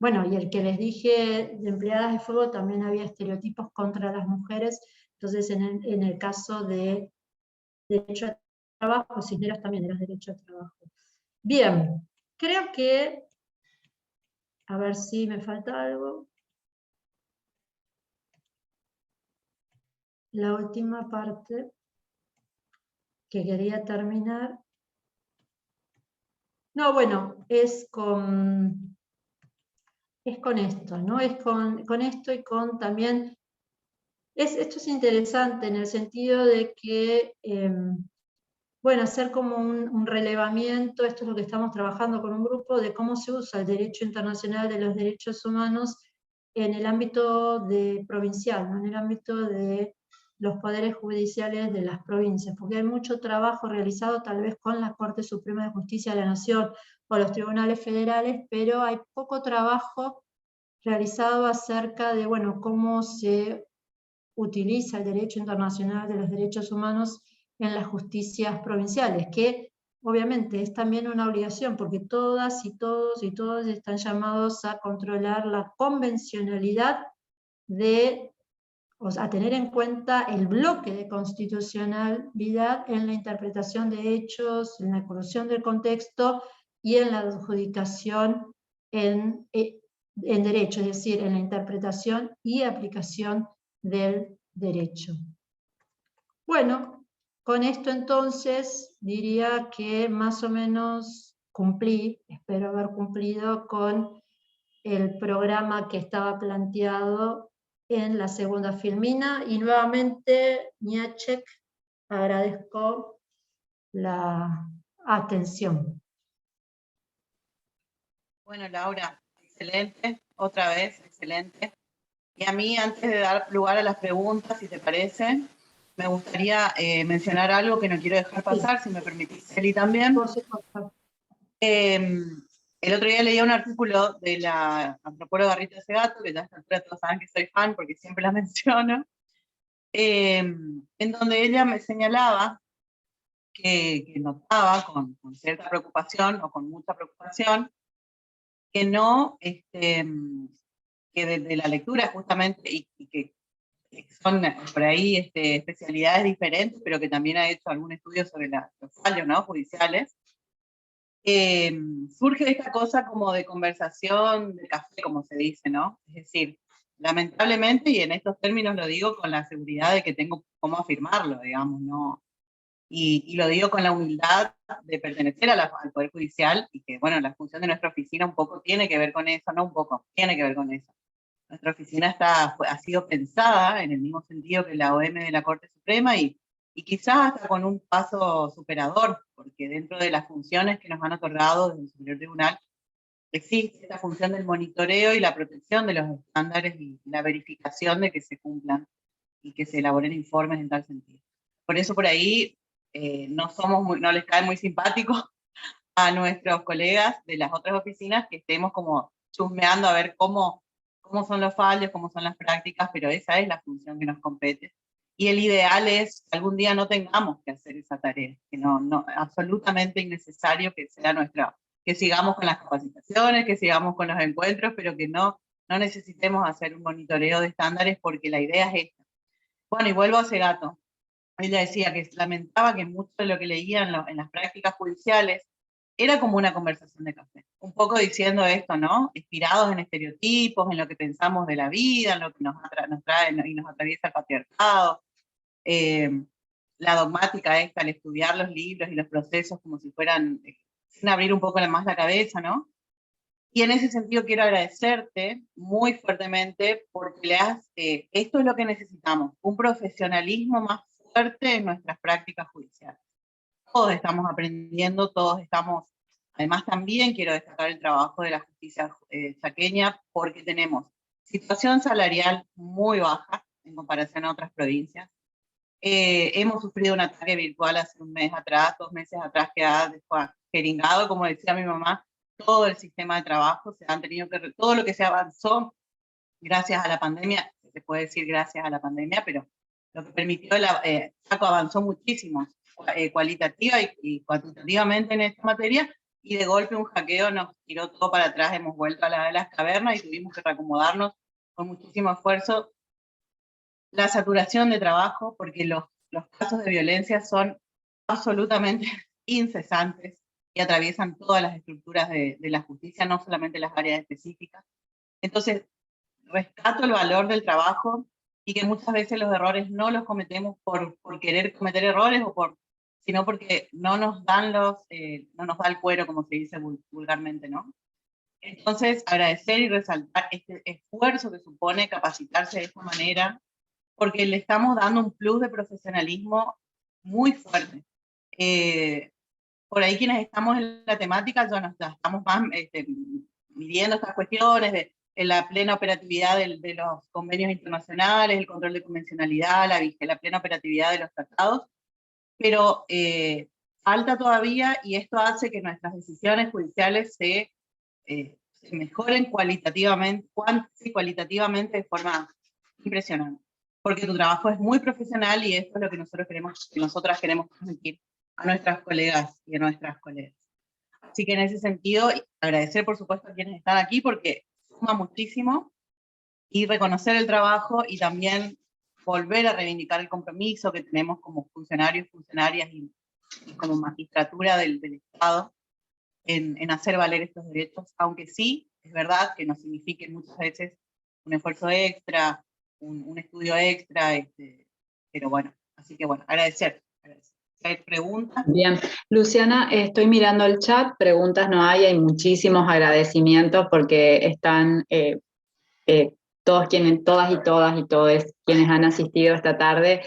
Bueno, y el que les dije de empleadas de fuego, también había estereotipos contra las mujeres. Entonces, en el caso de derecho a trabajo, Cisneros también era derecho a trabajo. Bien, creo que, a ver si me falta algo. La última parte que quería terminar. No, bueno, es con esto, ¿no? Es con esto y con también... Esto es interesante en el sentido de que, bueno, hacer como un relevamiento, esto es lo que estamos trabajando con un grupo, de cómo se usa el derecho internacional de los derechos humanos en el ámbito provincial, ¿no? En el ámbito de los poderes judiciales de las provincias, porque hay mucho trabajo realizado tal vez con la Corte Suprema de Justicia de la Nación o los tribunales federales, pero hay poco trabajo realizado acerca de, bueno, cómo se utiliza el derecho internacional de los derechos humanos en las justicias provinciales, que obviamente es también una obligación, porque todas y todos están llamados a controlar la convencionalidad a tener en cuenta el bloque de constitucionalidad en la interpretación de hechos, en la evolución del contexto y en la adjudicación en derecho, es decir, en la interpretación y aplicación del derecho. Bueno, con esto entonces diría que más o menos cumplí, espero haber cumplido con el programa que estaba planteado en la segunda filmina, y nuevamente, Niachek, agradezco la atención. Bueno, Laura, excelente, otra vez, excelente. Y a mí, antes de dar lugar a las preguntas, si te parece, me gustaría mencionar algo que no quiero dejar pasar, si me permitís, Eli, también. Por supuesto. El otro día leía un artículo de la antropóloga Rita Segato, que ya a esta altura todos saben que soy fan porque siempre la menciono, en donde ella me señalaba que notaba con cierta preocupación o con mucha preocupación que no, que desde la lectura justamente, y que son por ahí especialidades diferentes, pero que también ha hecho algún estudio sobre los fallos, ¿no?, judiciales, surge esta cosa como de conversación de café, como se dice, ¿no? Es decir, lamentablemente, y en estos términos lo digo con la seguridad de que tengo cómo afirmarlo, digamos, ¿no? Y lo digo con la humildad de pertenecer al Poder Judicial, y que, bueno, la función de nuestra oficina un poco tiene que ver con eso, no un poco, tiene que ver con eso. Nuestra oficina ha sido pensada en el mismo sentido que la OM de la Corte Suprema, y quizás hasta con un paso superador, porque dentro de las funciones que nos han otorgado desde el Superior Tribunal, existe esta función del monitoreo y la protección de los estándares y la verificación de que se cumplan y que se elaboren informes en tal sentido. Por eso por ahí no les cae muy simpático a nuestros colegas de las otras oficinas que estemos como chusmeando a ver cómo son los fallos, cómo son las prácticas, pero esa es la función que nos compete. Y el ideal es que algún día no tengamos que hacer esa tarea, que no absolutamente innecesario que sea que sigamos con las capacitaciones, que sigamos con los encuentros, pero que no necesitemos hacer un monitoreo de estándares, porque la idea es esta. Bueno, y vuelvo a Segato. Ella decía que lamentaba que mucho de lo que leía en las prácticas judiciales era como una conversación de café. Un poco diciendo esto, ¿no? Inspirados en estereotipos, en lo que pensamos de la vida, en lo que nos trae y nos atraviesa el patriarcado. La dogmática esta, al estudiar los libros y los procesos como si fueran, sin abrir un poco más la cabeza, ¿no? Y en ese sentido quiero agradecerte muy fuertemente porque esto es lo que necesitamos, un profesionalismo más fuerte en nuestras prácticas judiciales. Todos estamos aprendiendo, todos estamos, además también quiero destacar el trabajo de la justicia chaqueña, porque tenemos situación salarial muy baja en comparación a otras provincias. Hemos sufrido un ataque virtual hace un mes atrás, 2 meses atrás, que ha jeringado, como decía mi mamá, todo el sistema de trabajo. Todo lo que se avanzó gracias a la pandemia, se puede decir gracias a la pandemia, pero lo que permitió Chaco avanzó muchísimo, cualitativa y cuantitativamente en esta materia, y de golpe un hackeo nos tiró todo para atrás, hemos vuelto a la de las cavernas y tuvimos que reacomodarnos con muchísimo esfuerzo. La saturación de trabajo, porque los casos de violencia son absolutamente incesantes y atraviesan todas las estructuras de la justicia, no solamente las áreas específicas. Entonces, rescato el valor del trabajo, y que muchas veces los errores no los cometemos por querer cometer errores, sino porque no nos da el cuero, como se dice vulgarmente, ¿no? Entonces, agradecer y resaltar este esfuerzo que supone capacitarse de esta manera, porque le estamos dando un plus de profesionalismo muy fuerte. Por ahí quienes estamos en la temática ya estamos más midiendo estas cuestiones de la plena operatividad de los convenios internacionales, el control de convencionalidad, la plena operatividad de los tratados, pero falta todavía, y esto hace que nuestras decisiones judiciales se mejoren cualitativamente de forma impresionante, porque tu trabajo es muy profesional y esto es lo que nosotras queremos transmitir a nuestras colegas y a nuestras colegas. Así que en ese sentido, agradecer por supuesto a quienes están aquí, porque suma muchísimo, y reconocer el trabajo, y también volver a reivindicar el compromiso que tenemos como funcionarios, funcionarias y como magistratura del Estado en hacer valer estos derechos, aunque sí, es verdad que nos signifique muchas veces un esfuerzo extra, un estudio extra, pero bueno, así que bueno, agradecer. ¿Hay preguntas? Bien, Luciana, estoy mirando el chat, preguntas no hay muchísimos agradecimientos porque están todas y todos quienes han asistido esta tarde,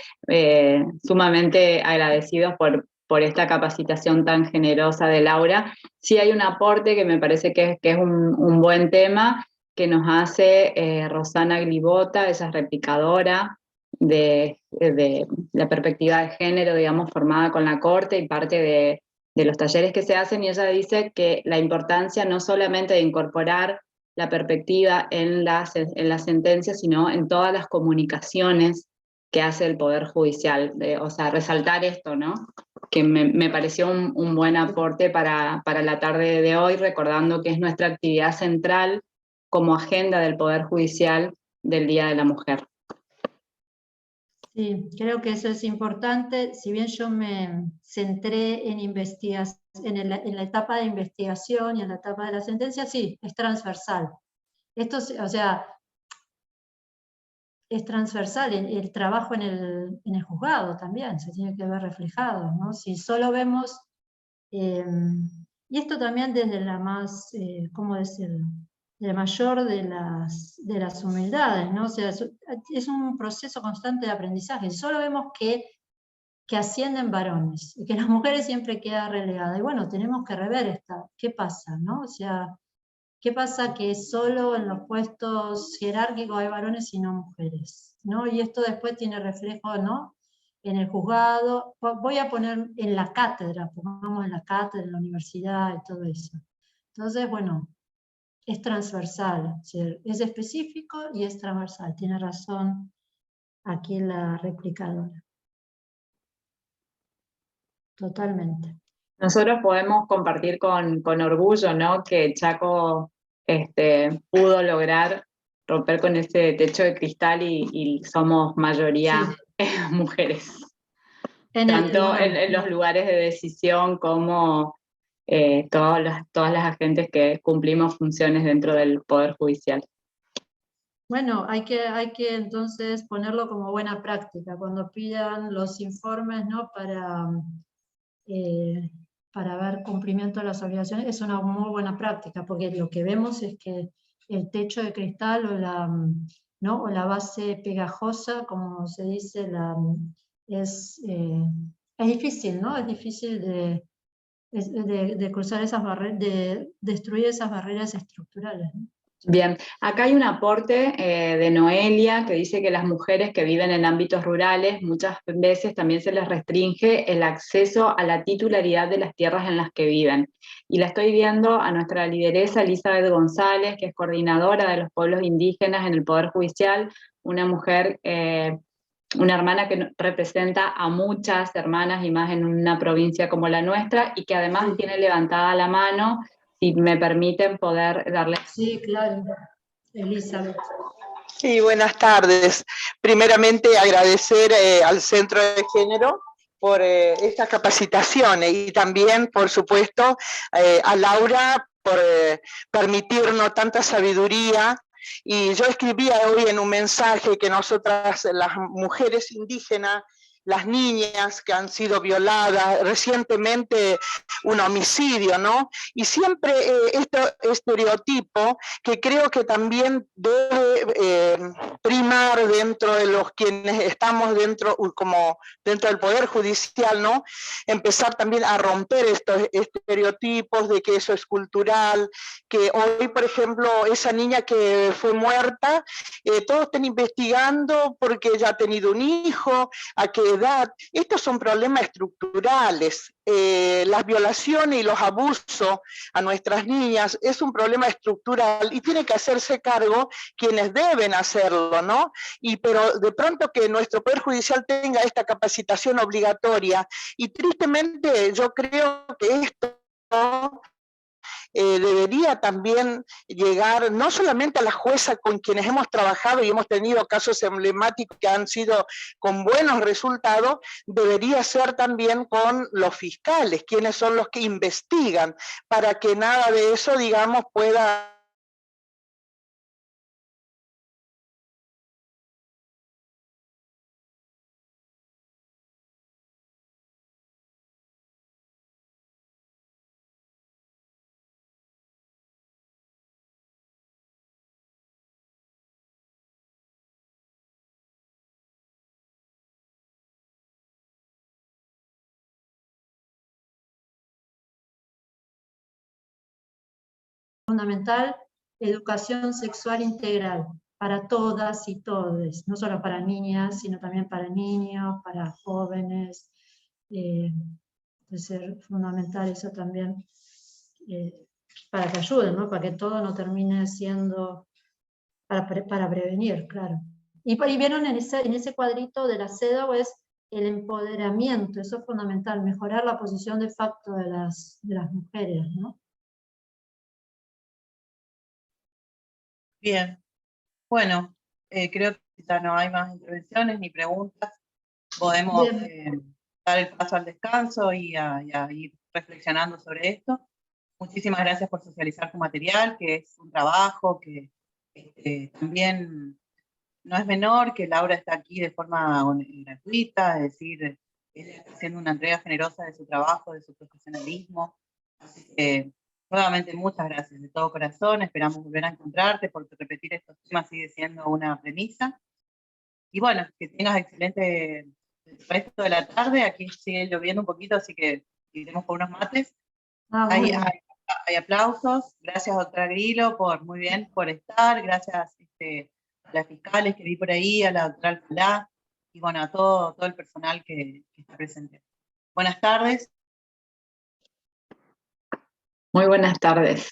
sumamente agradecidos por por esta capacitación tan generosa de Laura. Sí hay un aporte que me parece que es un buen tema, que nos hace Rosana Glibota. Ella es replicadora de la perspectiva de género, digamos, formada con la Corte y parte de los talleres que se hacen, y ella dice que la importancia no solamente de incorporar la perspectiva en la sentencia, sino en todas las comunicaciones que hace el Poder Judicial. O sea, resaltar esto, ¿no? Que me pareció un buen aporte para la tarde de hoy, recordando que es nuestra actividad central como agenda del Poder Judicial del Día de la Mujer. Sí, creo que eso es importante. Si bien yo me centré en la etapa de investigación y en la etapa de la sentencia, sí, es transversal. Esto, o sea, es transversal, el trabajo en el juzgado también se tiene que ver reflejado, ¿no? Si solo vemos, y esto también desde la más, ¿cómo decirlo? De la mayor de las humildades, ¿no? O sea, es un proceso constante de aprendizaje. Si solo vemos que ascienden varones y que las mujeres siempre quedan relegadas, y bueno, tenemos que rever ¿qué pasa, no? O sea, ¿qué pasa que solo en los puestos jerárquicos hay varones y no mujeres, ¿no? Y esto después tiene reflejo, ¿no? En el juzgado, voy a poner en la cátedra, pongamos en la cátedra, en la universidad y todo eso. Entonces, bueno, es transversal, es específico y es transversal, tiene razón aquí la replicadora. Totalmente. Nosotros podemos compartir con orgullo, ¿no? Que Chaco pudo lograr romper con ese techo de cristal y somos mayoría mujeres. Tanto en los lugares de decisión como todas las agentes que cumplimos funciones dentro del Poder Judicial. Bueno, hay que entonces ponerlo como buena práctica cuando pidan los informes, ¿no? Para ver cumplimiento de las obligaciones, es una muy buena práctica, porque lo que vemos es que el techo de cristal ¿no? O la base pegajosa, como se dice, es difícil, ¿no? Es difícil de cruzar esas barreras, de destruir esas barreras estructurales, ¿no? Bien, acá hay un aporte de Noelia que dice que las mujeres que viven en ámbitos rurales muchas veces también se les restringe el acceso a la titularidad de las tierras en las que viven. Y la estoy viendo a nuestra lideresa Elizabeth González, que es coordinadora de los pueblos indígenas en el Poder Judicial, una mujer, una hermana que representa a muchas hermanas y más en una provincia como la nuestra, y que además tiene levantada la mano. Si me permiten poder darle. Sí, claro. Elizabeth. Sí, buenas tardes. Primeramente agradecer al Centro de Género por estas capacitaciones y también, por supuesto, a Laura por permitirnos tanta sabiduría. Y yo escribía hoy en un mensaje que nosotras, las mujeres indígenas, las niñas que han sido violadas, recientemente un homicidio, ¿no? Y siempre este estereotipo que creo que también debe primar dentro de los quienes estamos dentro del Poder Judicial, ¿no? Empezar también a romper estos estereotipos de que eso es cultural, que hoy, por ejemplo, esa niña que fue muerta, todos están investigando porque ella ha tenido un hijo, a qué edad. Estos son problemas estructurales. Las violaciones y los abusos a nuestras niñas es un problema estructural y tiene que hacerse cargo quienes deben hacerlo, ¿no? Pero de pronto que nuestro Poder Judicial tenga esta capacitación obligatoria, y tristemente yo creo que esto debería también llegar no solamente a la jueza con quienes hemos trabajado y hemos tenido casos emblemáticos que han sido con buenos resultados, debería ser también con los fiscales, quienes son los que investigan, para que nada de eso, digamos, pueda fundamental, educación sexual integral para todas y todos, no solo para niñas, sino también para niños, para jóvenes. De ser fundamental eso también, para que ayuden, ¿no? Para que todo no termine siendo, para prevenir, claro. Y vieron en ese cuadrito de la CEDAW es el empoderamiento, eso es fundamental, mejorar la posición de facto de las mujeres, ¿no? Bien, bueno, creo que ya no hay más intervenciones ni preguntas. Podemos dar el paso al descanso y a ir reflexionando sobre esto. Muchísimas gracias por socializar tu material, que es un trabajo que también no es menor, que Laura está aquí de forma gratuita, es decir, ella está haciendo una entrega generosa de su trabajo, de su profesionalismo. Así que, nuevamente, muchas gracias de todo corazón. Esperamos volver a encontrarte, porque repetir estos temas sigue siendo una premisa. Y bueno, que tengas excelente resto de la tarde. Aquí sigue lloviendo un poquito, así que iremos por unos mates. Hay aplausos. Gracias, doctora Grillo, muy bien por estar. Gracias a las fiscales que vi por ahí, a la doctora Alcalá, y bueno, a todo el personal que está presente. Buenas tardes. Muy buenas tardes.